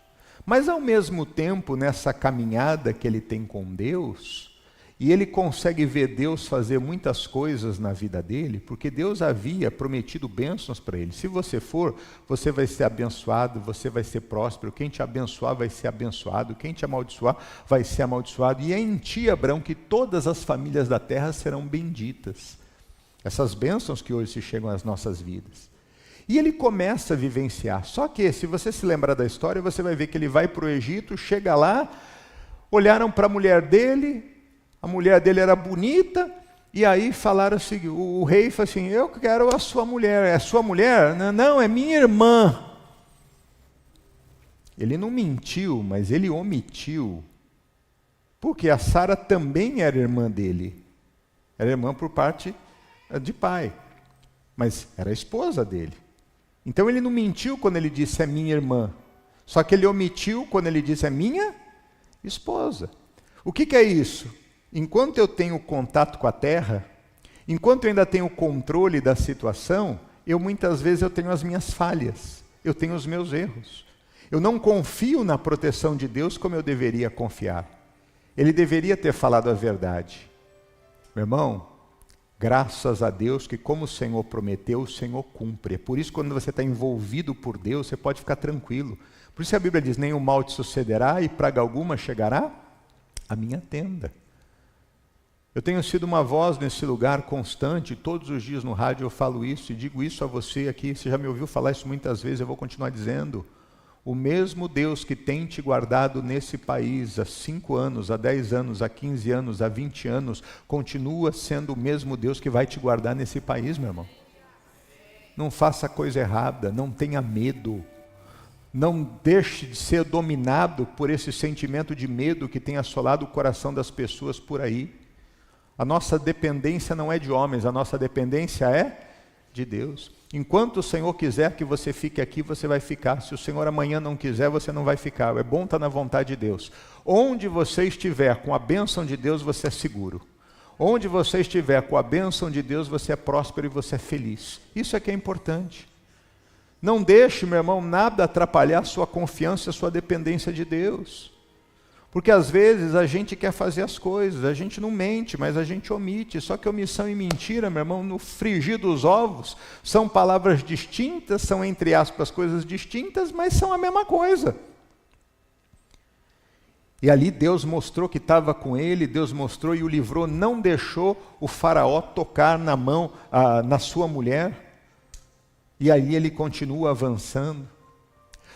A: Mas ao mesmo tempo, nessa caminhada que ele tem com Deus, e ele consegue ver Deus fazer muitas coisas na vida dele, porque Deus havia prometido bênçãos para ele. Se você for, você vai ser abençoado, você vai ser próspero, quem te abençoar vai ser abençoado, quem te amaldiçoar vai ser amaldiçoado. E é em ti, Abraão, que todas as famílias da terra serão benditas. Essas bênçãos que hoje se chegam às nossas vidas. E ele começa a vivenciar. Só que, se você se lembrar da história, você vai ver que ele vai para o Egito, chega lá, olharam para a mulher dele era bonita, e aí falaram assim, o rei falou assim: eu quero a sua mulher. É sua mulher? Não, é minha irmã. Ele não mentiu, mas ele omitiu, porque a Sara também era irmã dele. Era irmã por parte de pai, mas era esposa dele. Então ele não mentiu quando ele disse: é minha irmã. Só que ele omitiu quando ele disse: é minha esposa. O que é isso? Enquanto eu tenho contato com a terra, enquanto eu ainda tenho controle da situação, muitas vezes eu tenho as minhas falhas, eu tenho os meus erros. Eu não confio na proteção de Deus como eu deveria confiar. Ele deveria ter falado a verdade. Meu irmão, graças a Deus que, como o Senhor prometeu, o Senhor cumpre. É por isso que quando você está envolvido por Deus, você pode ficar tranquilo. Por isso a Bíblia diz: nenhum mal te sucederá e praga alguma chegará à minha tenda. Eu tenho sido uma voz nesse lugar constante, todos os dias no rádio eu falo isso e digo isso a você aqui. Você já me ouviu falar isso muitas vezes, eu vou continuar dizendo. O mesmo Deus que tem te guardado nesse país há 5 anos, há 10 anos, há 15 anos, há 20 anos, continua sendo o mesmo Deus que vai te guardar nesse país, meu irmão. Não faça coisa errada, não tenha medo. Não deixe de ser dominado por esse sentimento de medo que tem assolado o coração das pessoas por aí. A nossa dependência não é de homens, a nossa dependência é de Deus. Enquanto o Senhor quiser que você fique aqui, você vai ficar. Se o Senhor amanhã não quiser, você não vai ficar. É bom estar na vontade de Deus. Onde você estiver com a bênção de Deus, você é seguro. Onde você estiver com a bênção de Deus, você é próspero e você é feliz. Isso é que é importante. Não deixe, meu irmão, nada atrapalhar a sua confiança e a sua dependência de Deus. Porque às vezes a gente quer fazer as coisas, a gente não mente, mas a gente omite. Só que omissão e mentira, meu irmão, no frigir dos ovos, são palavras distintas, são entre aspas coisas distintas, mas são a mesma coisa. E ali Deus mostrou que estava com ele, Deus mostrou e o livrou, não deixou o faraó tocar na mão, na sua mulher. E aí ele continua avançando.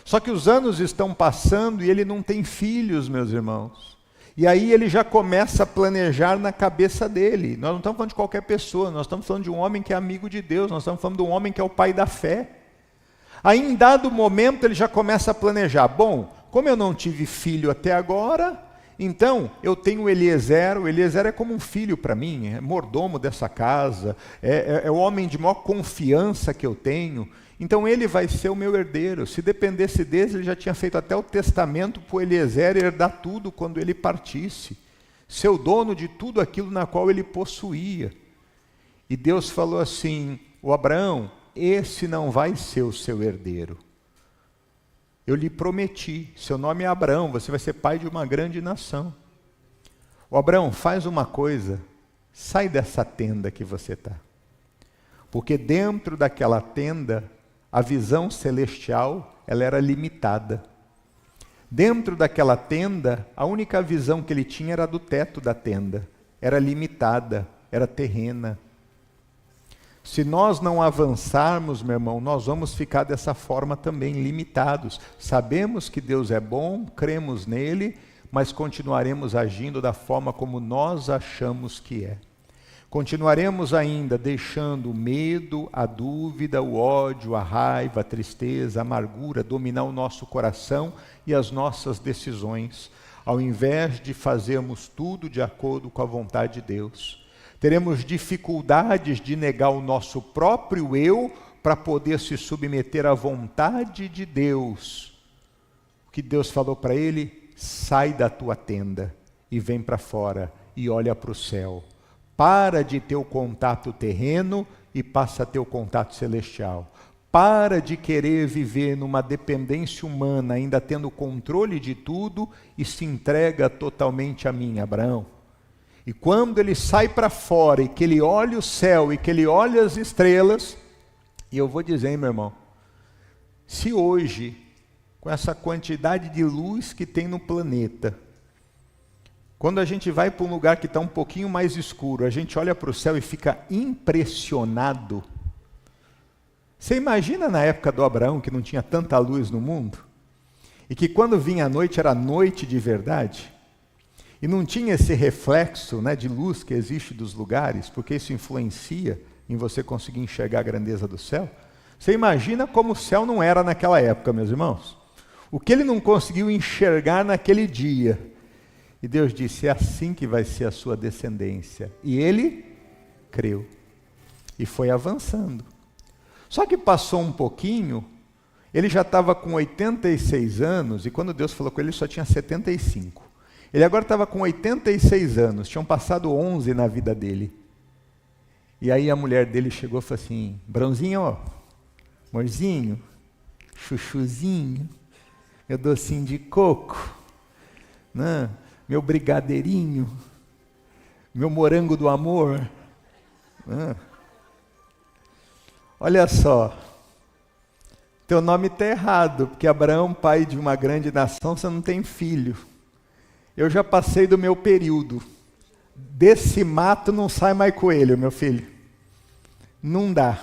A: Só que os anos estão passando e ele não tem filhos, meus irmãos. E aí ele já começa a planejar na cabeça dele. Nós não estamos falando de qualquer pessoa, nós estamos falando de um homem que é amigo de Deus, nós estamos falando de um homem que é o pai da fé. Aí em dado momento ele já começa a planejar. Bom, como eu não tive filho até agora, então eu tenho o Eliezer é como um filho para mim, é mordomo dessa casa, é o homem de maior confiança que eu tenho. Então ele vai ser o meu herdeiro. Se dependesse dele, ele já tinha feito até o testamento para o Eliezer herdar tudo quando ele partisse. Ser o dono de tudo aquilo na qual ele possuía. E Deus falou assim, o Abraão, esse não vai ser o seu herdeiro. Eu lhe prometi, seu nome é Abraão, você vai ser pai de uma grande nação. O Abraão, faz uma coisa, sai dessa tenda que você está. Porque dentro daquela tenda, a visão celestial, ela era limitada. Dentro daquela tenda, a única visão que ele tinha era do teto da tenda. Era limitada, era terrena. Se nós não avançarmos, meu irmão, nós vamos ficar dessa forma também, limitados. Sabemos que Deus é bom, cremos nele, mas continuaremos agindo da forma como nós achamos que é. Continuaremos ainda deixando o medo, a dúvida, o ódio, a raiva, a tristeza, a amargura dominar o nosso coração e as nossas decisões, ao invés de fazermos tudo de acordo com a vontade de Deus. Teremos dificuldades de negar o nosso próprio eu para poder se submeter à vontade de Deus. O que Deus falou para ele? Sai da tua tenda e vem para fora e olha para o céu. Para de ter o contato terreno e passa a ter o contato celestial. Para de querer viver numa dependência humana, ainda tendo controle de tudo, e se entrega totalmente a mim, Abraão. E quando ele sai para fora e que ele olha o céu e que ele olha as estrelas, e eu vou dizer, hein, meu irmão, se hoje, com essa quantidade de luz que tem no planeta, quando a gente vai para um lugar que está um pouquinho mais escuro, a gente olha para o céu e fica impressionado. Você imagina na época do Abraão, que não tinha tanta luz no mundo, e que quando vinha a noite era noite de verdade, e não tinha esse reflexo, né, de luz que existe dos lugares, porque isso influencia em você conseguir enxergar a grandeza do céu. Você imagina como o céu não era naquela época, meus irmãos. O que ele não conseguiu enxergar naquele dia. E Deus disse, é assim que vai ser a sua descendência. E ele creu. E foi avançando. Só que passou um pouquinho, ele já estava com 86 anos, e quando Deus falou com ele, ele só tinha 75. Ele agora estava com 86 anos, tinham passado 11 na vida dele. E aí a mulher dele chegou e falou assim, Brãozinho, ó, amorzinho, chuchuzinho, meu docinho de coco, né? Meu brigadeirinho, meu morango do amor. Né? Olha só, teu nome está errado, porque Abraão, pai de uma grande nação, você não tem filho. Eu já passei do meu período. Desse mato não sai mais coelho, meu filho. Não dá.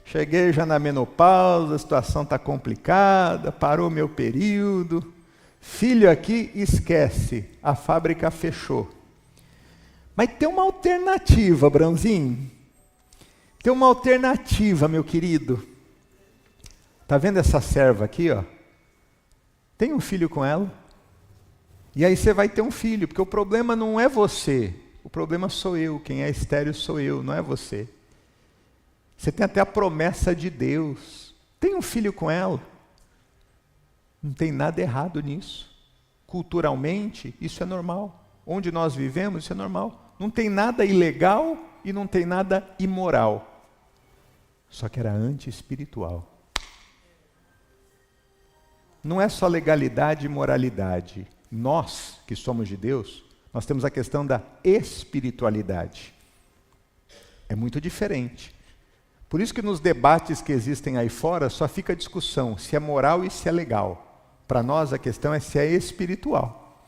A: Cheguei já na menopausa, a situação está complicada, parou meu período. Filho aqui, esquece, a fábrica fechou. Mas tem uma alternativa, Brãozinho. Tem uma alternativa, meu querido. Está vendo essa serva aqui, ó? Tem um filho com ela. E aí você vai ter um filho, porque o problema não é você, o problema sou eu, quem é estéril sou eu, não é você. Você tem até a promessa de Deus, tem um filho com ela. Não tem nada errado nisso. Culturalmente, isso é normal. Onde nós vivemos, isso é normal. Não tem nada ilegal e não tem nada imoral. Só que era anti-espiritual. Não é só legalidade e moralidade. Nós, que somos de Deus, nós temos a questão da espiritualidade. É muito diferente. Por isso que nos debates que existem aí fora, só fica a discussão se é moral e se é legal. Para nós a questão é se é espiritual.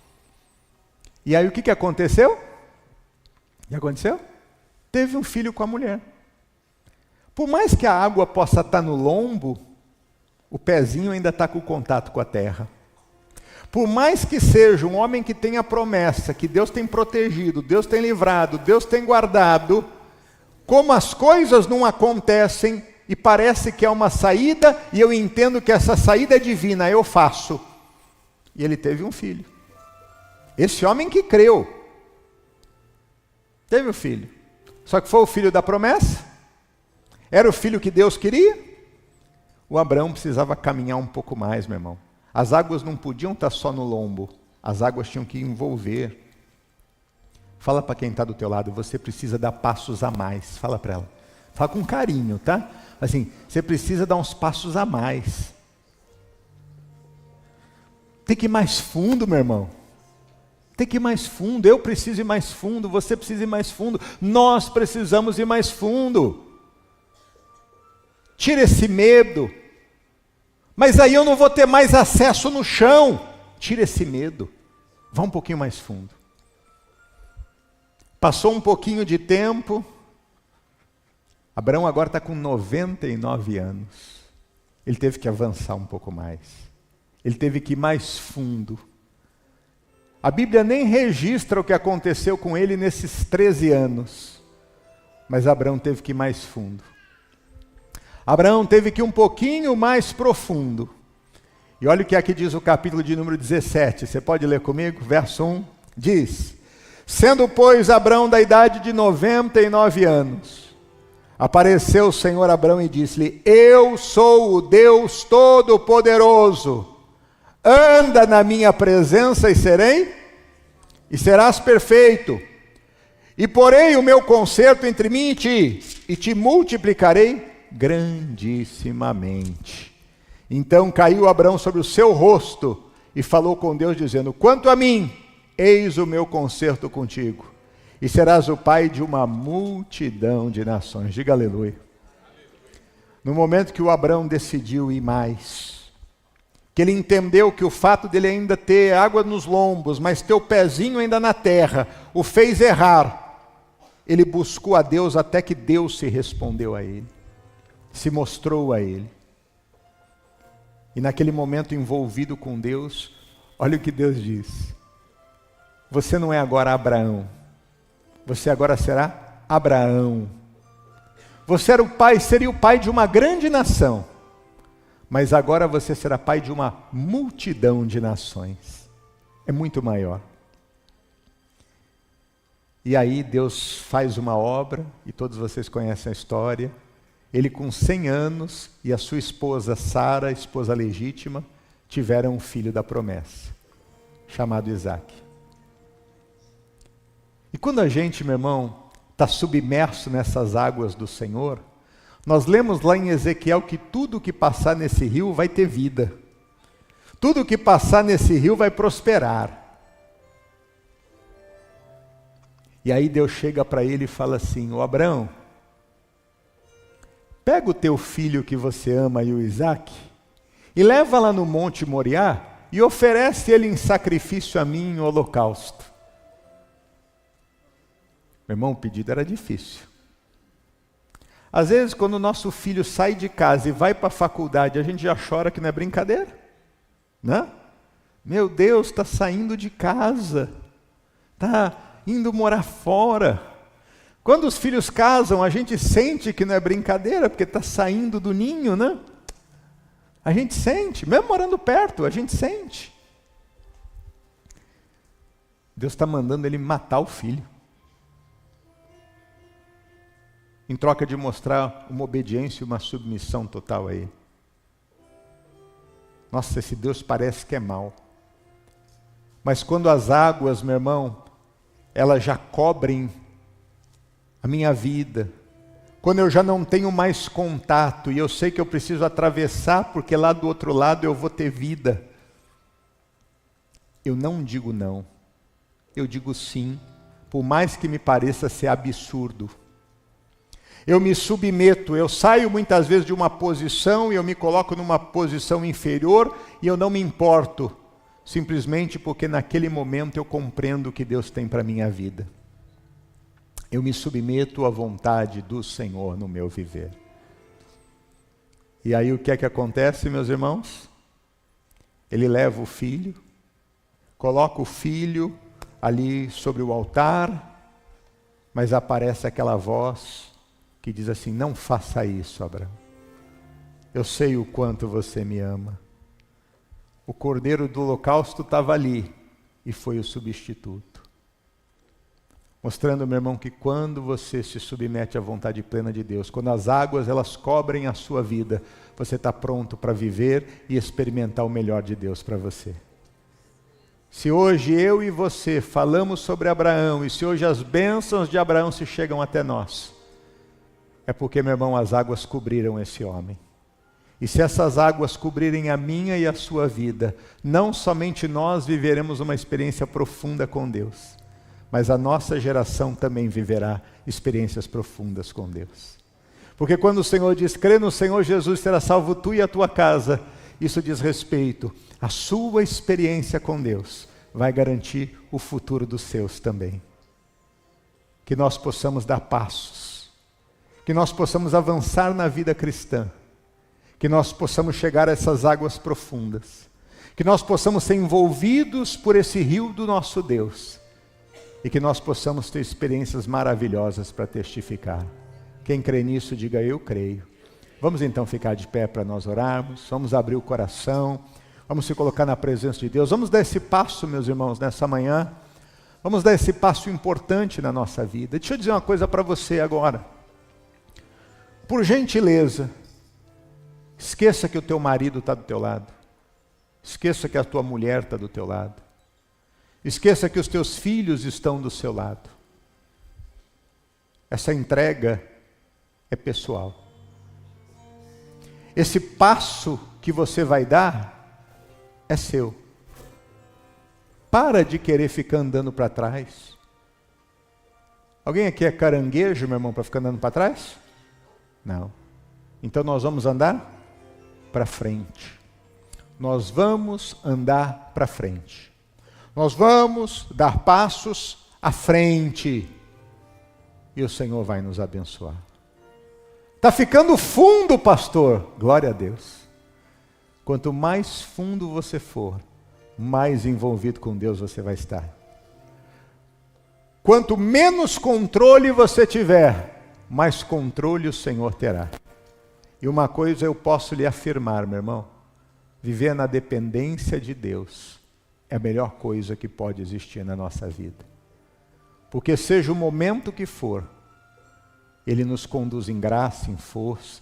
A: E aí o que aconteceu? O que aconteceu? Teve um filho com a mulher. Por mais que a água possa estar no lombo, o pezinho ainda está com contato com a terra. Por mais que seja um homem que tenha promessa, que Deus tem protegido, Deus tem livrado, Deus tem guardado, como as coisas não acontecem e parece que é uma saída, e eu entendo que essa saída é divina, eu faço. E ele teve um filho. Esse homem que creu, teve um filho. Só que foi o filho da promessa? Era o filho que Deus queria? O Abraão precisava caminhar um pouco mais, meu irmão. As águas não podiam estar só no lombo, as águas tinham que envolver. Fala para quem está do teu lado, você precisa dar passos a mais. Fala para ela. Fala com carinho, tá? Assim, você precisa dar uns passos a mais. Tem que ir mais fundo, meu irmão. Tem que ir mais fundo. Eu preciso ir mais fundo, você precisa ir mais fundo. Nós precisamos ir mais fundo. Tira esse medo. Mas aí eu não vou ter mais acesso no chão. Tira esse medo. Vá um pouquinho mais fundo. Passou um pouquinho de tempo. Abraão agora está com 99 anos. Ele teve que avançar um pouco mais. Ele teve que ir mais fundo. A Bíblia nem registra o que aconteceu com ele nesses 13 anos. Mas Abraão teve que ir mais fundo. Abraão teve que ir um pouquinho mais profundo. E olha o que aqui diz o capítulo de número 17. Você pode ler comigo? Verso 1. Diz: sendo, pois, Abraão da idade de 99 anos, apareceu o Senhor a Abraão e disse-lhe: eu sou o Deus Todo-Poderoso. Anda na minha presença e serás perfeito. E porei o meu conserto entre mim e ti, e te multiplicarei grandissimamente. Então caiu Abraão sobre o seu rosto e falou com Deus, dizendo: quanto a mim, eis o meu conserto contigo, e serás o pai de uma multidão de nações. Diga aleluia. No momento que o Abraão decidiu ir mais, que ele entendeu que o fato dele ainda ter água nos lombos, mas ter o pezinho ainda na terra, o fez errar, ele buscou a Deus até que Deus se respondeu a ele, se mostrou a ele. E naquele momento envolvido com Deus, olha o que Deus diz: você não é agora Abraão, você agora será Abraão. Você era o pai, seria o pai de uma grande nação, mas agora você será pai de uma multidão de nações. É muito maior. E aí Deus faz uma obra, e todos vocês conhecem a história. Ele com 100 anos e a sua esposa Sara, esposa legítima, tiveram um filho da promessa, chamado Isaque. E quando a gente, meu irmão, está submerso nessas águas do Senhor, nós lemos lá em Ezequiel que tudo que passar nesse rio vai ter vida. Tudo que passar nesse rio vai prosperar. E aí Deus chega para ele e fala assim: ô Abraão, pega o teu filho que você ama e o Isaque, e leva lá no Monte Moriá, e oferece ele em sacrifício a mim em holocausto. Meu irmão, o pedido era difícil. Às vezes, quando o nosso filho sai de casa e vai para a faculdade, a gente já chora que não é brincadeira, né? Meu Deus, está saindo de casa, está indo morar fora. Quando os filhos casam, a gente sente que não é brincadeira, porque está saindo do ninho, né? A gente sente, mesmo morando perto, a gente sente. Deus está mandando ele matar o filho, em troca de mostrar uma obediência e uma submissão total a ele. Nossa, esse Deus parece que é mau. Mas quando as águas, meu irmão, elas já cobrem a minha vida, quando eu já não tenho mais contato, e eu sei que eu preciso atravessar, porque lá do outro lado eu vou ter vida, eu não digo não, eu digo sim, por mais que me pareça ser absurdo. Eu me submeto, eu saio muitas vezes de uma posição e eu me coloco numa posição inferior e eu não me importo, simplesmente porque naquele momento eu compreendo o que Deus tem para a minha vida. Eu me submeto à vontade do Senhor no meu viver. E aí o que é que acontece, meus irmãos? Ele leva o filho, coloca o filho ali sobre o altar, mas aparece aquela voz que diz assim: não faça isso, Abraão. Eu sei o quanto você me ama. O cordeiro do holocausto estava ali e foi o substituto. Mostrando, meu irmão, que quando você se submete à vontade plena de Deus, quando as águas elas cobrem a sua vida, você está pronto para viver e experimentar o melhor de Deus para você. Se hoje eu e você falamos sobre Abraão, e se hoje as bênçãos de Abraão se chegam até nós, é porque, meu irmão, as águas cobriram esse homem. E se essas águas cobrirem a minha e a sua vida, não somente nós viveremos uma experiência profunda com Deus, mas a nossa geração também viverá experiências profundas com Deus. Porque quando o Senhor diz, crê no Senhor Jesus, será salvo tu e a tua casa, isso diz respeito à sua experiência com Deus, vai garantir o futuro dos seus também. Que nós possamos dar passos, que nós possamos avançar na vida cristã, que nós possamos chegar a essas águas profundas, que nós possamos ser envolvidos por esse rio do nosso Deus, e que nós possamos ter experiências maravilhosas para testificar. Quem crê nisso, diga eu creio. Vamos então ficar de pé para nós orarmos, vamos abrir o coração, vamos se colocar na presença de Deus, vamos dar esse passo, meus irmãos, nessa manhã, vamos dar esse passo importante na nossa vida. Deixa eu dizer uma coisa para você agora. Por gentileza, esqueça que o teu marido está do teu lado, esqueça que a tua mulher está do teu lado, esqueça que os teus filhos estão do seu lado. Essa entrega é pessoal. Esse passo que você vai dar é seu. Para de querer ficar andando para trás. Alguém aqui é caranguejo, meu irmão, para ficar andando para trás? Não. Então nós vamos andar para frente. Nós vamos andar para frente. Nós vamos dar passos à frente. E o Senhor vai nos abençoar. Está ficando fundo, pastor. Glória a Deus. Quanto mais fundo você for, mais envolvido com Deus você vai estar. Quanto menos controle você tiver, mais controle o Senhor terá. E uma coisa eu posso lhe afirmar, meu irmão: viver na dependência de Deus é a melhor coisa que pode existir na nossa vida. Porque seja o momento que for, Ele nos conduz em graça, em força,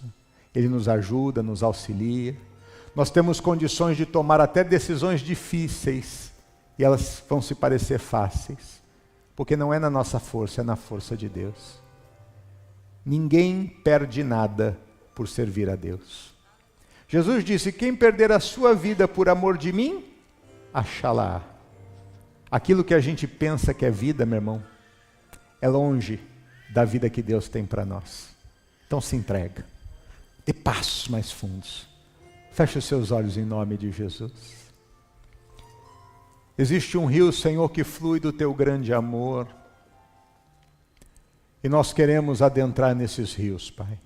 A: Ele nos ajuda, nos auxilia. Nós temos condições de tomar até decisões difíceis, e elas vão se parecer fáceis, porque não é na nossa força, é na força de Deus. Ninguém perde nada por servir a Deus. Jesus disse: quem perder a sua vida por amor de mim, achá-la. Aquilo que a gente pensa que é vida, meu irmão, é longe da vida que Deus tem para nós. Então se entrega. Dê passos mais fundos. Feche os seus olhos em nome de Jesus. Existe um rio, Senhor, que flui do teu grande amor. E nós queremos adentrar nesses rios, Pai.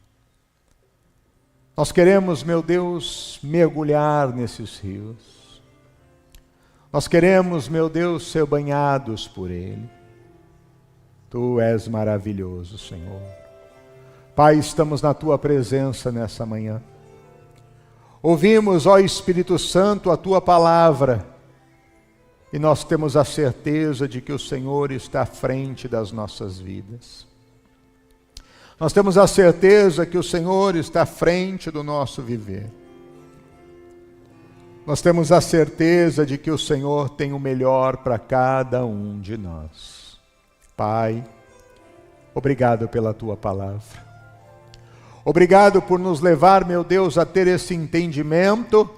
A: Nós queremos, meu Deus, mergulhar nesses rios. Nós queremos, meu Deus, ser banhados por Ele. Tu és maravilhoso, Senhor. Pai, estamos na Tua presença nessa manhã. Ouvimos, ó Espírito Santo, a Tua palavra. E nós temos a certeza de que o Senhor está à frente das nossas vidas. Nós temos a certeza que o Senhor está à frente do nosso viver. Nós temos a certeza de que o Senhor tem o melhor para cada um de nós. Pai, obrigado pela Tua palavra. Obrigado por nos levar, meu Deus, a ter esse entendimento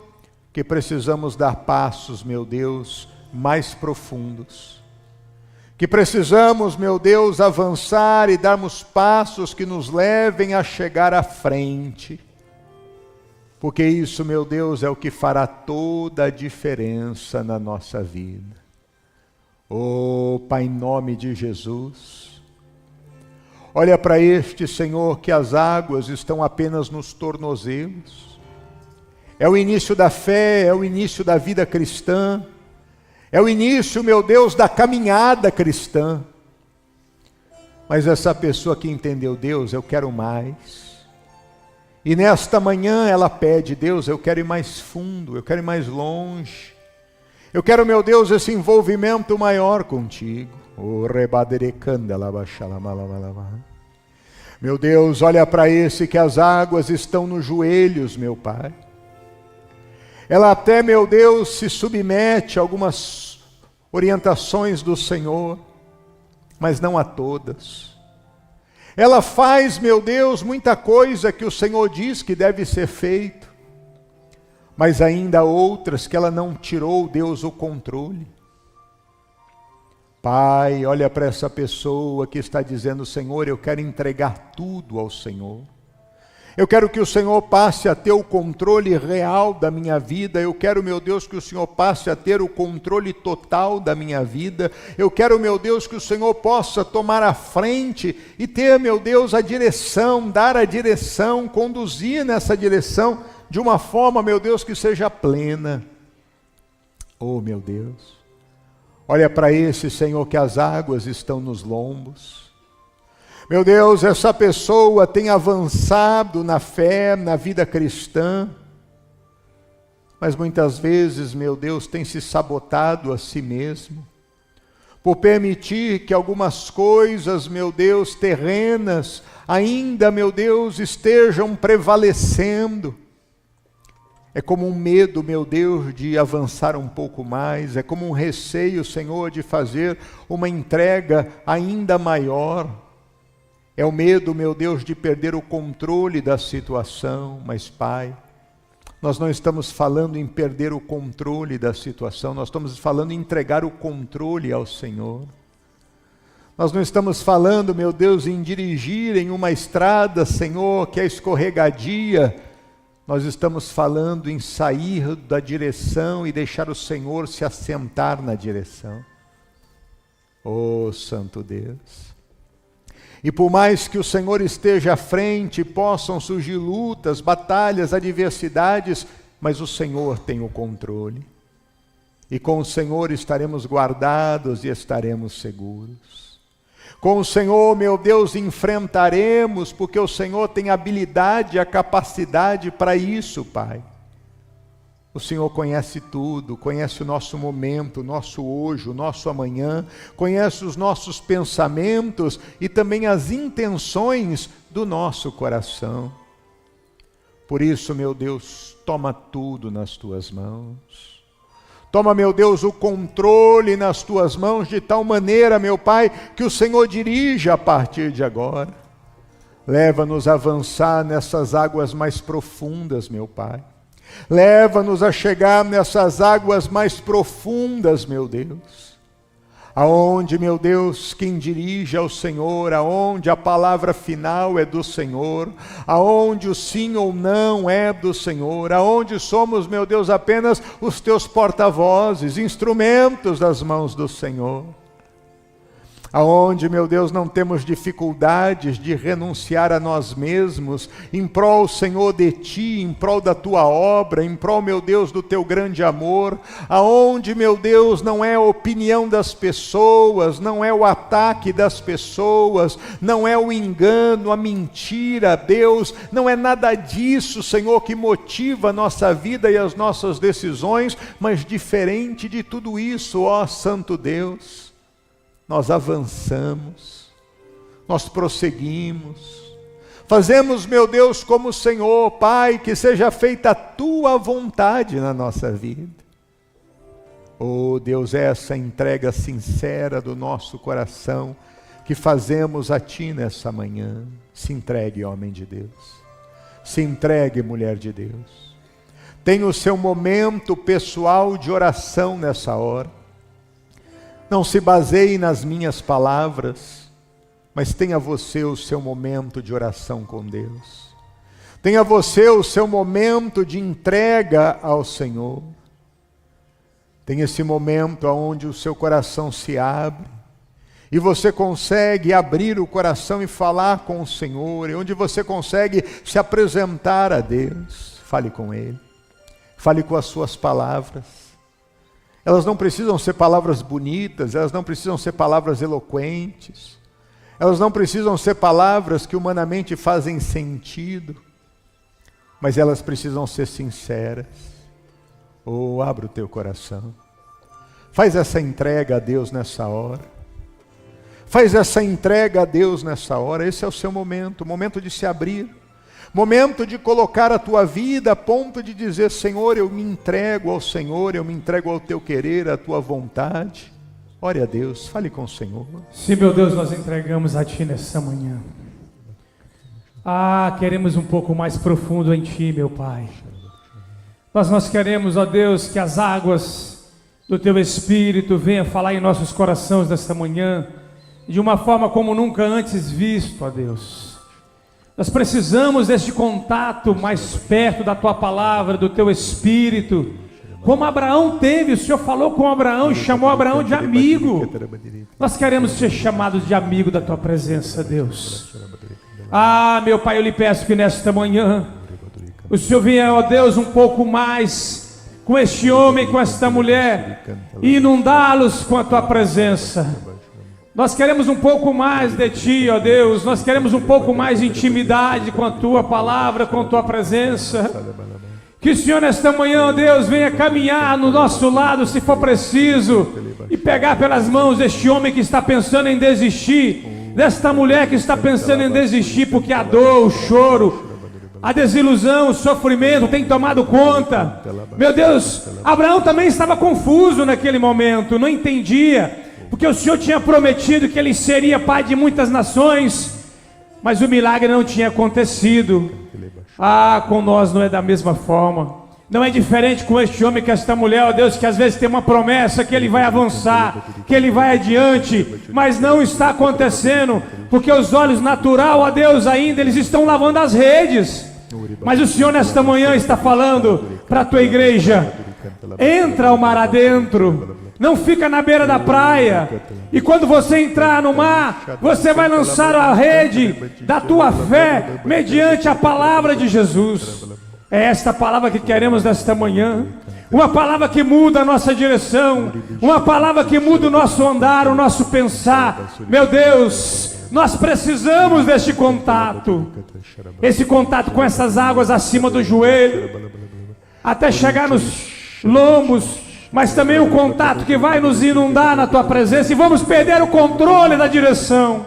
A: que precisamos dar passos, meu Deus, mais profundos. Que precisamos, meu Deus, avançar e darmos passos que nos levem a chegar à frente. Porque isso, meu Deus, é o que fará toda a diferença na nossa vida. Oh, Pai, em nome de Jesus, olha para este Senhor que as águas estão apenas nos tornozelos. É o início da fé, é o início da vida cristã. É o início, meu Deus, da caminhada cristã. Mas essa pessoa que entendeu, Deus, eu quero mais. E nesta manhã ela pede, Deus, eu quero ir mais fundo, eu quero ir mais longe. Eu quero, meu Deus, esse envolvimento maior contigo. Meu Deus, olha para esse que as águas estão nos joelhos, meu Pai. Ela até, meu Deus, se submete a algumas orientações do Senhor, mas não a todas. Ela faz, meu Deus, muita coisa que o Senhor diz que deve ser feito, mas ainda há outras que ela não tirou, Deus, o controle. Pai, olha para essa pessoa que está dizendo, Senhor, eu quero entregar tudo ao Senhor. Eu quero que o Senhor passe a ter o controle real da minha vida. Eu quero, meu Deus, que o Senhor passe a ter o controle total da minha vida. Eu quero, meu Deus, que o Senhor possa tomar a frente e ter, meu Deus, a direção, dar a direção, conduzir nessa direção de uma forma, meu Deus, que seja plena. Oh, meu Deus, olha para esse Senhor que as águas estão nos lombos. Meu Deus, essa pessoa tem avançado na fé, na vida cristã, mas muitas vezes, meu Deus, tem se sabotado a si mesmo, por permitir que algumas coisas, meu Deus, terrenas, ainda, meu Deus, estejam prevalecendo. É como um medo, meu Deus, de avançar um pouco mais, é como um receio, Senhor, de fazer uma entrega ainda maior. É o medo, meu Deus, de perder o controle da situação, mas Pai, nós não estamos falando em perder o controle da situação, nós estamos falando em entregar o controle ao Senhor. Nós não estamos falando, meu Deus, em dirigir em uma estrada, Senhor, que é escorregadia. Nós estamos falando em sair da direção e deixar o Senhor se assentar na direção. Oh, Santo Deus! E por mais que o Senhor esteja à frente, possam surgir lutas, batalhas, adversidades, mas o Senhor tem o controle. E com o Senhor estaremos guardados e estaremos seguros. Com o Senhor, meu Deus, enfrentaremos, porque o Senhor tem a habilidade e a capacidade para isso, Pai. O Senhor conhece tudo, conhece o nosso momento, o nosso hoje, o nosso amanhã, conhece os nossos pensamentos e também as intenções do nosso coração. Por isso, meu Deus, toma tudo nas tuas mãos. Toma, meu Deus, o controle nas tuas mãos de tal maneira, meu Pai, que o Senhor dirija a partir de agora. Leva-nos a avançar nessas águas mais profundas, meu Pai. Leva-nos a chegar nessas águas mais profundas, meu Deus. Aonde, meu Deus, quem dirige é o Senhor, aonde a palavra final é do Senhor, aonde o sim ou não é do Senhor, aonde somos, meu Deus, apenas os teus porta-vozes, instrumentos das mãos do Senhor. Aonde, meu Deus, não temos dificuldades de renunciar a nós mesmos, em prol, Senhor, de Ti, em prol da Tua obra, em prol, meu Deus, do Teu grande amor. Aonde, meu Deus, não é a opinião das pessoas, não é o ataque das pessoas, não é o engano, a mentira, Deus, não é nada disso, Senhor, que motiva a nossa vida e as nossas decisões, mas diferente de tudo isso, ó Santo Deus, nós avançamos, nós prosseguimos, fazemos, meu Deus, como o Senhor, Pai, que seja feita a Tua vontade na nossa vida. Oh Deus, essa entrega sincera do nosso coração que fazemos a Ti nessa manhã. Se entregue, homem de Deus, se entregue, mulher de Deus. Tenha o seu momento pessoal de oração nessa hora. Não se baseie nas minhas palavras, mas tenha você o seu momento de oração com Deus. Tenha você o seu momento de entrega ao Senhor. Tenha esse momento onde o seu coração se abre e você consegue abrir o coração e falar com o Senhor, e onde você consegue se apresentar a Deus. Fale com Ele, fale com as suas palavras. Elas não precisam ser palavras bonitas, elas não precisam ser palavras eloquentes, elas não precisam ser palavras que humanamente fazem sentido, mas elas precisam ser sinceras. Oh, abre o teu coração, faz essa entrega a Deus nessa hora. Faz essa entrega a Deus nessa hora. Esse é o seu momento, momento de se abrir, momento de colocar a tua vida a ponto de dizer: Senhor, eu me entrego ao Senhor, eu me entrego ao teu querer, à tua vontade. Ore a Deus, fale com o Senhor.
B: Sim, meu Deus, nós entregamos a Ti nessa manhã. Queremos um pouco mais profundo em Ti, meu Pai. Nós queremos, ó Deus, que as águas do Teu Espírito venham falar em nossos corações nesta manhã, de uma forma como nunca antes visto, ó Deus. Nós precisamos deste contato mais perto da Tua palavra, do Teu Espírito, como Abraão teve. O Senhor falou com Abraão e chamou Abraão de amigo. Nós queremos ser chamados de amigo da Tua presença, Deus. Meu Pai, eu lhe peço que nesta manhã o Senhor venha, ó Deus, um pouco mais com este homem, com esta mulher, e inundá-los com a Tua presença. Nós queremos um pouco mais de Ti, ó Deus. Nós queremos um pouco mais de intimidade com a Tua palavra, com a Tua presença. Que o Senhor nesta manhã, ó Deus, venha caminhar no nosso lado, se for preciso, e pegar pelas mãos deste homem que está pensando em desistir, desta mulher que está pensando em desistir, porque a dor, o choro, a desilusão, o sofrimento tem tomado conta. Meu Deus, Abraão também estava confuso naquele momento, não entendia, porque o Senhor tinha prometido que ele seria pai de muitas nações, mas o milagre não tinha acontecido. Com nós não é da mesma forma. Não é diferente com este homem, que esta mulher, ó Deus, que às vezes tem uma promessa que ele vai avançar, que ele vai adiante, mas não está acontecendo, porque os olhos natural, ó Deus, ainda eles estão lavando as redes. Mas o Senhor nesta manhã está falando para a Tua igreja: entra ao mar adentro. Não fica na beira da praia. E quando você entrar no mar, você vai lançar a rede da tua fé mediante a palavra de Jesus. É esta palavra que queremos nesta manhã. Uma palavra que muda a nossa direção. Uma palavra que muda o nosso andar, o nosso pensar. Meu Deus, nós precisamos deste contato. Esse contato com essas águas acima do joelho, até chegar nos lombos, mas também o contato que vai nos inundar na Tua presença, e vamos perder o controle da direção.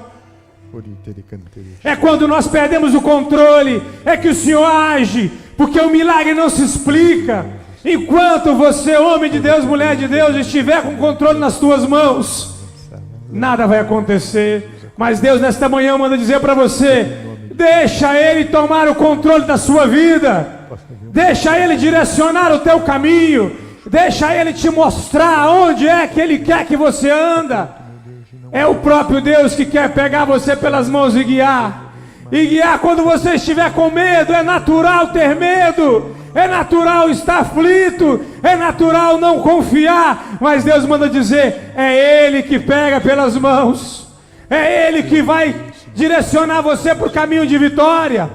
B: É quando nós perdemos o controle, é que o Senhor age, porque o milagre não se explica enquanto você, homem de Deus, mulher de Deus, estiver com o controle nas tuas mãos. Nada vai acontecer. Mas Deus nesta manhã manda dizer para você: deixa Ele tomar o controle da sua vida, deixa Ele direcionar o teu caminho, deixa Ele te mostrar onde é que Ele quer que você anda. É o próprio Deus que quer pegar você pelas mãos e guiar. E guiar quando você estiver com medo. É natural ter medo, é natural estar aflito, é natural não confiar. Mas Deus manda dizer: é Ele que pega pelas mãos, é Ele que vai direcionar você para o caminho de vitória.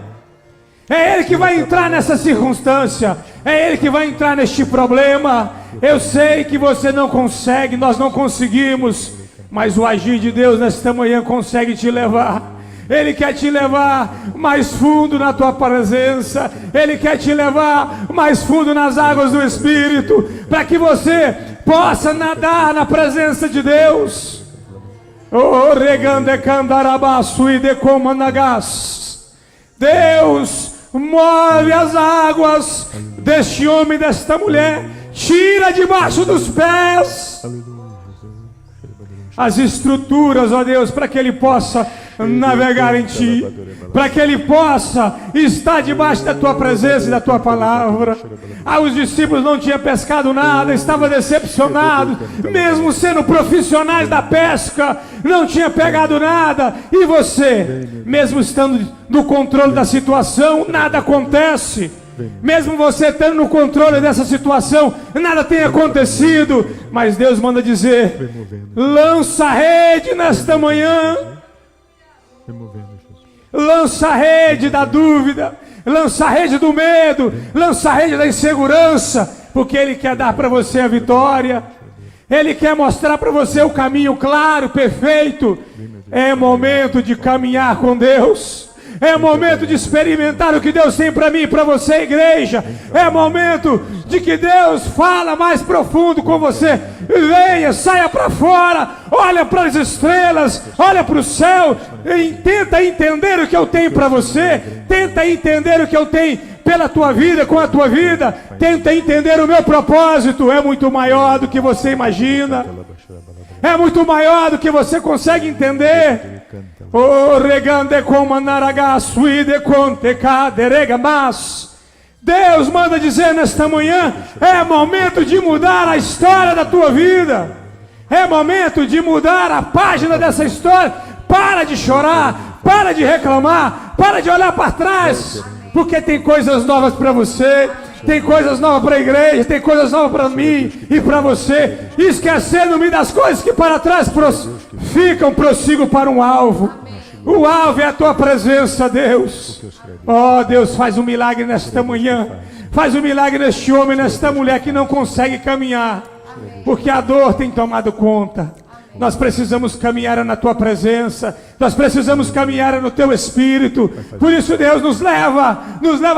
B: É Ele que vai entrar nessa circunstância, é Ele que vai entrar neste problema. Eu sei que você não consegue, nós não conseguimos, mas o agir de Deus nesta manhã consegue te levar. Ele quer te levar mais fundo na Tua presença. Ele quer te levar mais fundo nas águas do Espírito, para que você possa nadar na presença de Deus. Deus, move as águas deste homem, desta mulher, tira debaixo dos pés as estruturas, ó Deus, para que ele possa navegar em ti, para que ele possa estar debaixo da tua presença e da tua palavra. Os discípulos não tinham pescado nada, estavam decepcionados, mesmo sendo profissionais da pesca, não tinha pegado nada. E você, mesmo estando no controle da situação, nada acontece. Mesmo você estando no controle dessa situação, nada tem acontecido. Mas Deus manda dizer: lança a rede nesta manhã. Lança a rede da dúvida, lança a rede do medo, lança a rede da insegurança, porque Ele quer dar para você a vitória. Ele quer mostrar para você o caminho claro, perfeito. É momento de caminhar com Deus. É momento de experimentar o que Deus tem para mim e para você, igreja. É momento de que Deus fala mais profundo com você. Venha, saia para fora, olha para as estrelas, olha para o céu, e tenta entender o que eu tenho para você. Tenta entender o que eu tenho pela tua vida, com a tua vida. Tenta entender o meu propósito. É muito maior do que você imagina. É muito maior do que você consegue entender. Deus manda dizer nesta manhã: é momento de mudar a história da tua vida. É momento de mudar a página dessa história. Para de chorar, para de reclamar, para de olhar para trás, porque tem coisas novas para você. Tem coisas novas para a igreja, tem coisas novas para mim e para você. Esquecendo-me das coisas que para trás ficam, prossigo para um alvo. O alvo é a tua presença, Deus. Oh, Deus, faz um milagre nesta manhã. Faz um milagre neste homem, nesta mulher que não consegue caminhar, porque a dor tem tomado conta. Nós precisamos caminhar na tua presença. Nós precisamos caminhar no teu espírito. Por isso Deus nos leva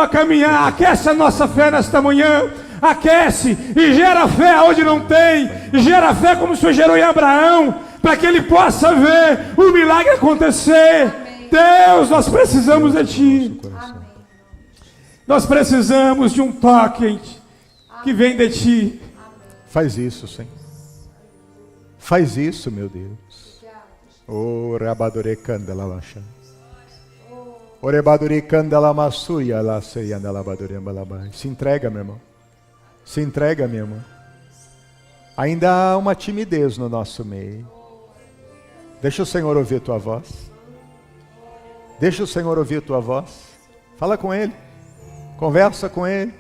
B: a caminhar. Aquece a nossa fé nesta manhã. Aquece e gera fé onde não tem. Gera fé como o Senhor gerou em Abraão, para que ele possa ver o milagre acontecer. Deus, nós precisamos de ti. Nós precisamos de um toque que vem de ti.
A: Faz isso, Senhor. Faz isso, meu Deus. Oh, rabadore candela lacha. Orebadore candela masuia la seianda labadore balabai. Se entrega, meu irmão. Se entrega, minha irmã. Ainda há uma timidez no nosso meio. Deixa o Senhor ouvir tua voz. Deixa o Senhor ouvir tua voz. Fala com Ele. Conversa com Ele.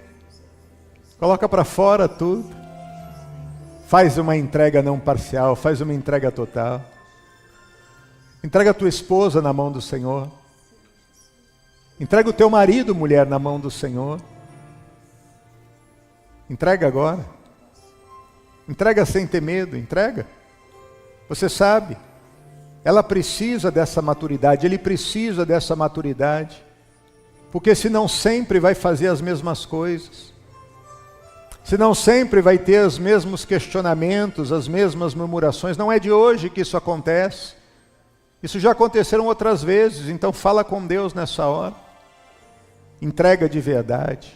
A: Coloca para fora tudo. Faz uma entrega não parcial, faz uma entrega total. Entrega a tua esposa na mão do Senhor. Entrega o teu marido, mulher, na mão do Senhor. Entrega agora. Entrega sem ter medo, entrega. Você sabe, ela precisa dessa maturidade, ele precisa dessa maturidade. Porque senão sempre vai fazer as mesmas coisas. Senão sempre vai ter os mesmos questionamentos, as mesmas murmurações. Não é de hoje que isso acontece. Isso já aconteceram outras vezes. Então fala com Deus nessa hora. Entrega de verdade.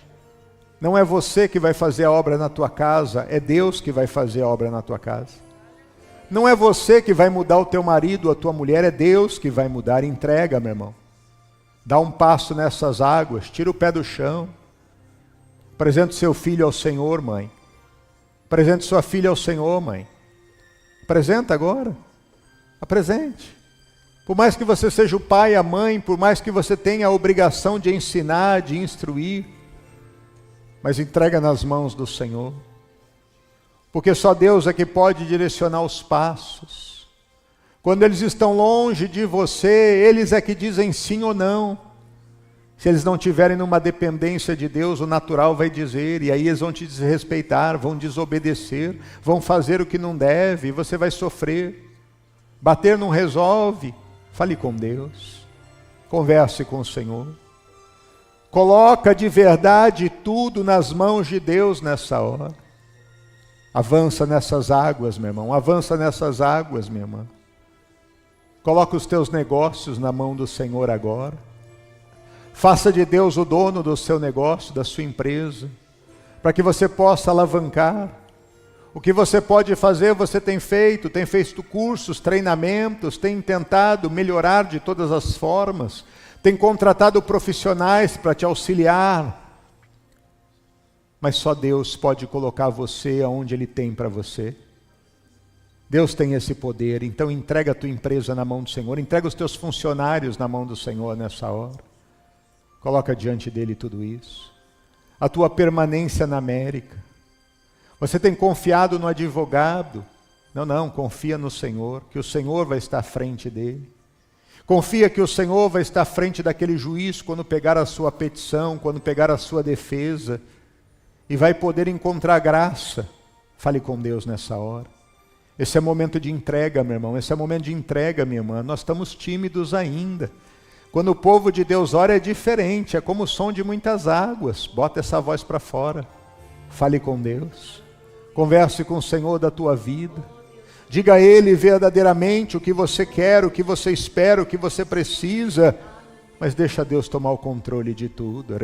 A: Não é você que vai fazer a obra na tua casa, é Deus que vai fazer a obra na tua casa. Não é você que vai mudar o teu marido, a tua mulher, é Deus que vai mudar. Entrega, meu irmão. Dá um passo nessas águas, tira o pé do chão. Apresente seu filho ao Senhor, mãe. Apresente sua filha ao Senhor, mãe. Apresenta agora. Apresente. Por mais que você seja o pai, a mãe, por mais que você tenha a obrigação de ensinar, de instruir, mas entrega nas mãos do Senhor. Porque só Deus é que pode direcionar os passos. Quando eles estão longe de você, eles é que dizem sim ou não. Se eles não tiverem numa dependência de Deus, o natural vai dizer, e aí eles vão te desrespeitar, vão desobedecer, vão fazer o que não deve, e você vai sofrer. Bater não resolve. Fale com Deus. Converse com o Senhor. Coloca de verdade tudo nas mãos de Deus nessa hora. Avança nessas águas, meu irmão. Avança nessas águas, minha irmã. Coloca os teus negócios na mão do Senhor agora. Faça de Deus o dono do seu negócio, da sua empresa, para que você possa alavancar. O que você pode fazer, você tem feito cursos, treinamentos, tem tentado melhorar de todas as formas, tem contratado profissionais para te auxiliar, mas só Deus pode colocar você aonde Ele tem para você. Deus tem esse poder, então entrega a tua empresa na mão do Senhor, entrega os teus funcionários na mão do Senhor nessa hora. Coloca diante dele tudo isso. A tua permanência na América. Você tem confiado no advogado? Não, confia no Senhor, que o Senhor vai estar à frente dele. Confia que o Senhor vai estar à frente daquele juiz quando pegar a sua petição, quando pegar a sua defesa, e vai poder encontrar graça. Fale com Deus nessa hora. Esse é momento de entrega, meu irmão, esse é momento de entrega, minha irmã. Nós estamos tímidos ainda. Quando o povo de Deus ora é diferente, é como o som de muitas águas. Bota essa voz para fora. Fale com Deus. Converse com o Senhor da tua vida. Diga a Ele verdadeiramente o que você quer, o que você espera, o que você precisa. Mas deixa Deus tomar o controle de tudo.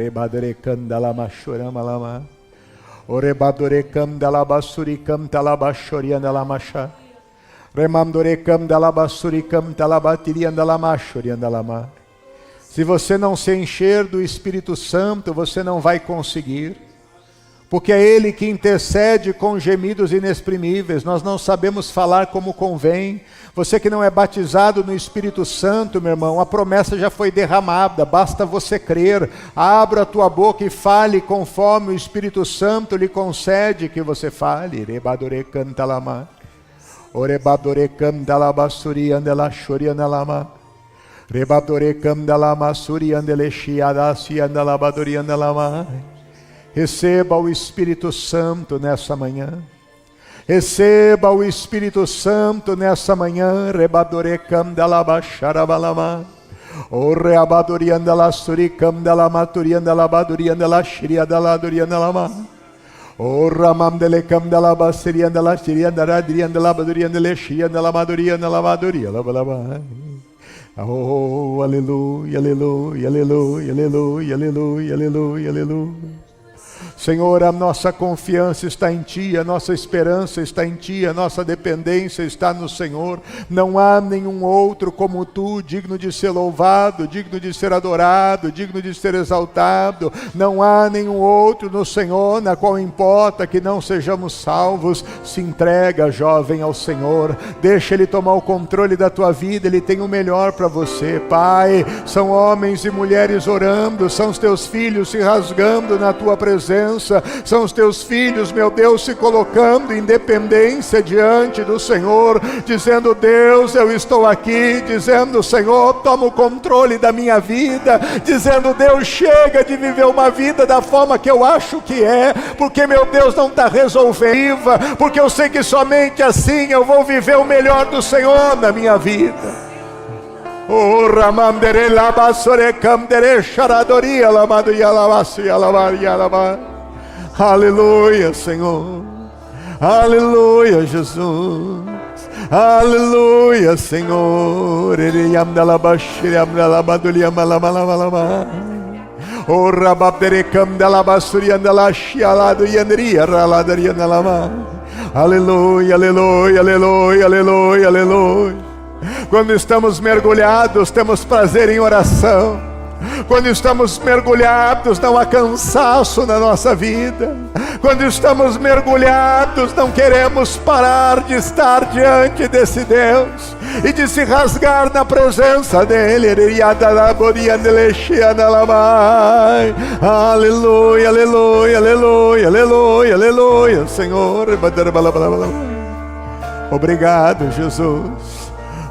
A: Se você não se encher do Espírito Santo, você não vai conseguir. Porque é Ele que intercede com gemidos inexprimíveis. Nós não sabemos falar como convém. Você que não é batizado no Espírito Santo, meu irmão, a promessa já foi derramada, basta você crer. Abra a tua boca e fale conforme o Espírito Santo lhe concede que você fale. Rebadore canta lama. Orebadore canta lama suri andela shuri andela. Rebadore canta lama suri andele shiada si andela badori andela. Receba o Espírito Santo nessa manhã. Receba o Espírito Santo nessa manhã. Rebadorecam dala bacharabalama. O reabadoriandala suricam dala maturiandala baduriandala shiriandala duriandala. O ramam delecam dala basiriandala shiriandala diriandala baduriandala shiandala maduriandala maduriandala. Oh, aleluia, aleluia, aleluia, aleluia, aleluia, aleluia, aleluia. Senhor, a nossa confiança está em Ti, a nossa esperança está em Ti, a nossa dependência está no Senhor. Não há nenhum outro como Tu, digno de ser louvado, digno de ser adorado, digno de ser exaltado. Não há nenhum outro no Senhor, na qual importa que não sejamos salvos. Se entrega, jovem, ao Senhor. Deixa Ele tomar o controle da tua vida, Ele tem o melhor para você. Pai, são homens e mulheres orando, são os Teus filhos se rasgando na Tua presença. São os Teus filhos, meu Deus, se colocando em dependência diante do Senhor, dizendo: Deus, eu estou aqui, dizendo: Senhor, toma o controle da minha vida, dizendo: Deus, chega de viver uma vida da forma que eu acho que é, porque meu Deus não está resolvendo, porque eu sei que somente assim eu vou viver o melhor do Senhor na minha vida. Oh, ramandere labasore camdere charadoria lamadoria lavasia lavaria lava. Aleluia, Senhor. Aleluia, Jesus. Aleluia, Senhor. Eriam da labashiriam da labadolia malamalama. Oh, rababere camda labasuriam da lashialado yanria raladaria na lama. Aleluia, aleluia, aleluia, aleluia, aleluia. Quando estamos mergulhados, temos prazer em oração. Quando estamos mergulhados, não há cansaço na nossa vida. Quando estamos mergulhados, não queremos parar de estar diante desse Deus e de se rasgar na presença dEle. Aleluia, aleluia, aleluia, aleluia, aleluia, Senhor. Obrigado, Jesus.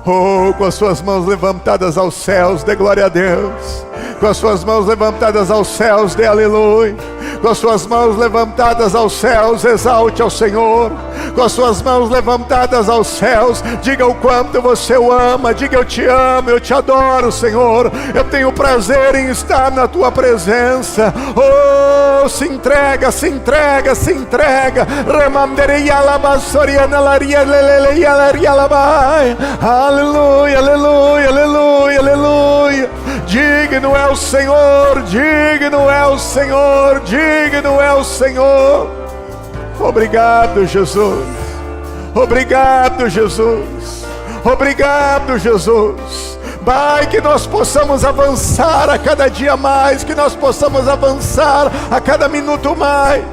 A: Oh, com as suas mãos levantadas aos céus, dê glória a Deus. Com as suas mãos levantadas aos céus, dê aleluia. Com as suas mãos levantadas aos céus, exalte ao Senhor. Com as suas mãos levantadas aos céus, diga o quanto você o ama. Diga: eu te amo, eu te adoro, Senhor. Eu tenho prazer em estar na tua presença. Oh, se entrega, se entrega, se entrega. Aleluia, aleluia, aleluia, aleluia. Digno é o Senhor, digno é o Senhor, digno é o Senhor. Obrigado, Jesus. Obrigado, Jesus. Obrigado, Jesus. Pai, que nós possamos avançar a cada dia mais, que nós possamos avançar a cada minuto mais,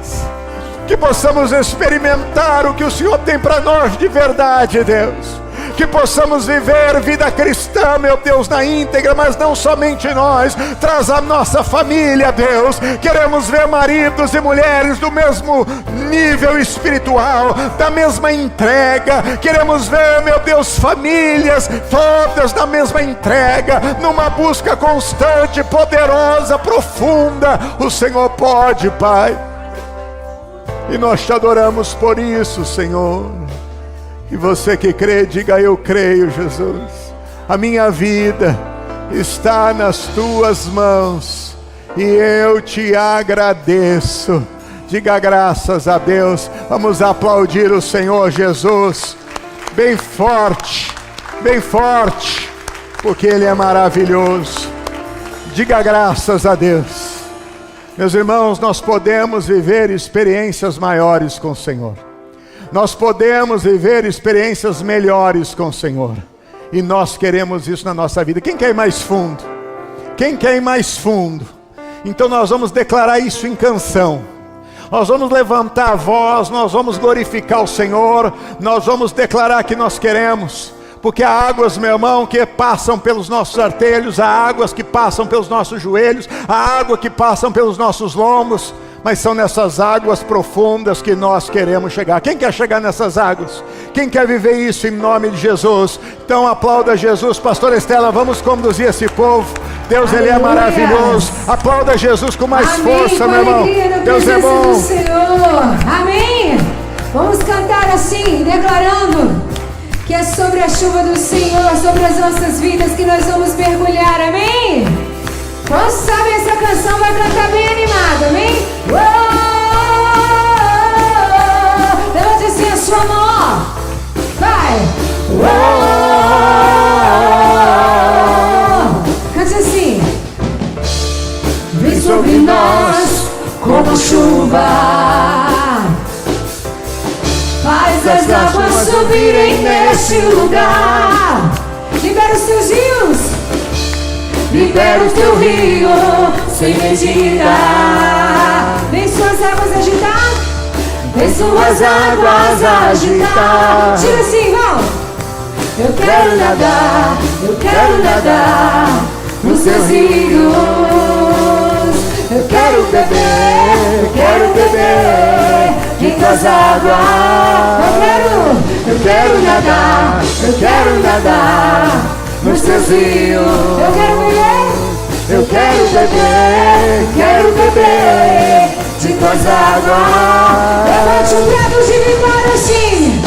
A: que possamos experimentar o que o Senhor tem para nós de verdade, Deus. Que possamos viver vida cristã, meu Deus, na íntegra, mas não somente nós. Traz a nossa família, Deus. Queremos ver maridos e mulheres do mesmo nível espiritual, da mesma entrega. Queremos ver, meu Deus, famílias todas na mesma entrega, numa busca constante, poderosa, profunda. O Senhor pode, Pai. E nós te adoramos por isso, Senhor. E você que crê, diga: eu creio, Jesus. A minha vida está nas tuas mãos e eu te agradeço. Diga graças a Deus. Vamos aplaudir o Senhor Jesus bem forte, porque Ele é maravilhoso. Diga graças a Deus. Meus irmãos, nós podemos viver experiências maiores com o Senhor. Nós podemos viver experiências melhores com o Senhor. E nós queremos isso na nossa vida. Quem quer ir mais fundo? Quem quer ir mais fundo? Então nós vamos declarar isso em canção. Nós vamos levantar a voz, nós vamos glorificar o Senhor. Nós vamos declarar que nós queremos. Porque há águas, meu irmão, que passam pelos nossos artelhos. Há águas que passam pelos nossos joelhos. Há água que passam pelos nossos lombos. Mas são nessas águas profundas que nós queremos chegar. Quem quer chegar nessas águas? Quem quer viver isso em nome de Jesus? Então aplauda Jesus. Pastor Estela, vamos conduzir esse povo. Deus, Ele é maravilhoso. Aplauda Jesus com mais força, meu irmão. Deus é bom.
C: Do Senhor. Amém. Vamos cantar assim, declarando que é sobre a chuva do Senhor, sobre as nossas vidas, que nós vamos mergulhar. Amém. Quantos sabem essa canção? Vai cantar bem animado, amém? Levante assim a sua mão, ó. Vai! Cante assim. Vem sobre nós como chuva, faz as águas subirem neste lugar. Libera os teus rios. Libera o teu rio sem medida. Vem suas águas agitar. Vem suas águas agitar. Tira assim, vão. Eu quero nadar nos teus rios. Eu quero beber de tuas águas. Eu quero nadar nos teus rios. Eu quero beber de tuas águas. Levante o dedo de vitória assim.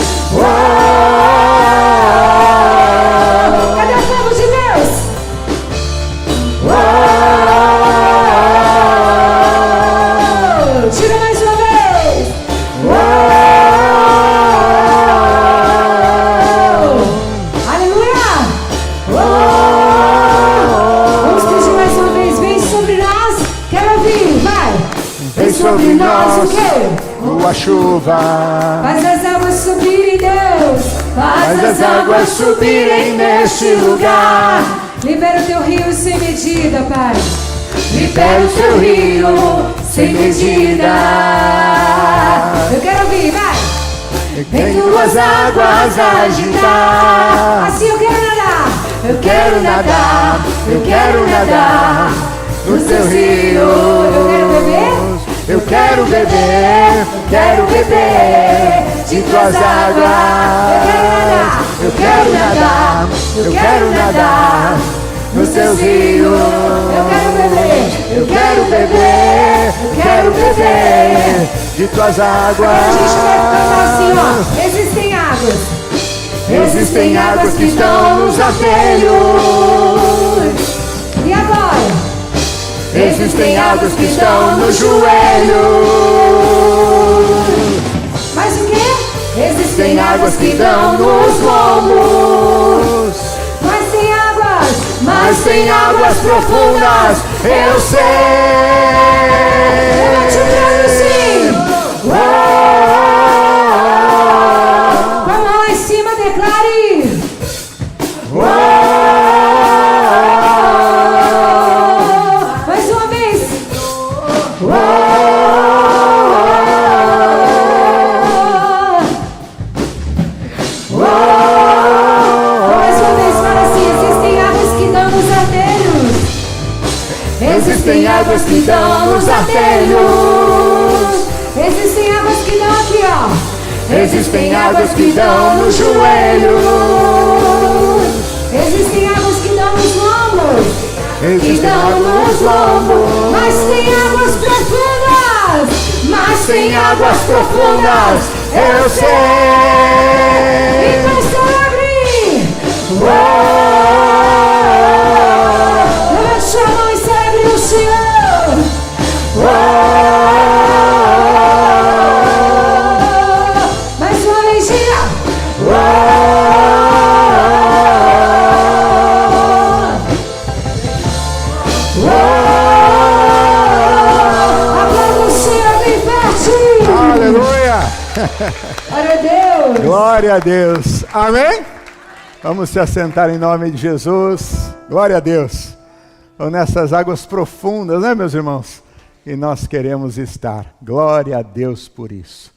C: Cadê o povo de Deus? Tira mais uma vez. Aleluia. Vamos pedir mais uma vez. Vem sobre nós. Quero ouvir, vai. Vem sobre nós o quê?
A: A chuva.
C: Faz as águas subirem, Deus. Faz as águas subirem neste lugar. Libera o teu rio sem medida, Pai. Libera o teu rio sem medida. Eu quero ouvir, vai. Vem tuas águas agitar. Assim eu quero nadar. Eu quero nadar no teu rio. Eu quero beber de tuas águas. Eu quero nadar nos teus rios. Eu quero beber de tuas águas. A gente vai cantar assim, ó. Existem águas que estão nos artelhos. E agora? Existem águas que estão no joelho. Mas o quê? Existem águas que dão nos lombos. Mas tem águas profundas, eu sei. 1, 2, 3, sim. Existem águas que dão nos artelhos. Existem águas que dão aqui, ó. Existem águas que dão nos joelhos. Existem águas que dão nos lombos. Que dão nos lombos. Mas tem águas profundas. Mas tem águas profundas. Eu sei. Então celebre. Levante sua mão e celebre o Senhor. Mais uma vezinha. Aplauda o Senhor bem pertinho.
A: Aleluia!
C: Glória a Deus.
A: Glória a Deus. Amém? Vamos se assentar em nome de Jesus. Glória a Deus. Ou nessas águas profundas, né, meus irmãos? E nós queremos estar. Glória a Deus por isso.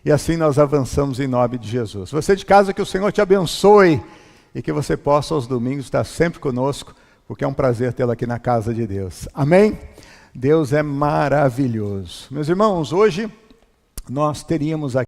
A: E assim nós avançamos em nome de Jesus. Você de casa, que o Senhor te abençoe e que você possa aos domingos estar sempre conosco, porque é um prazer tê-lo aqui na casa de Deus. Amém? Deus é maravilhoso. Meus irmãos, hoje nós teríamos aqui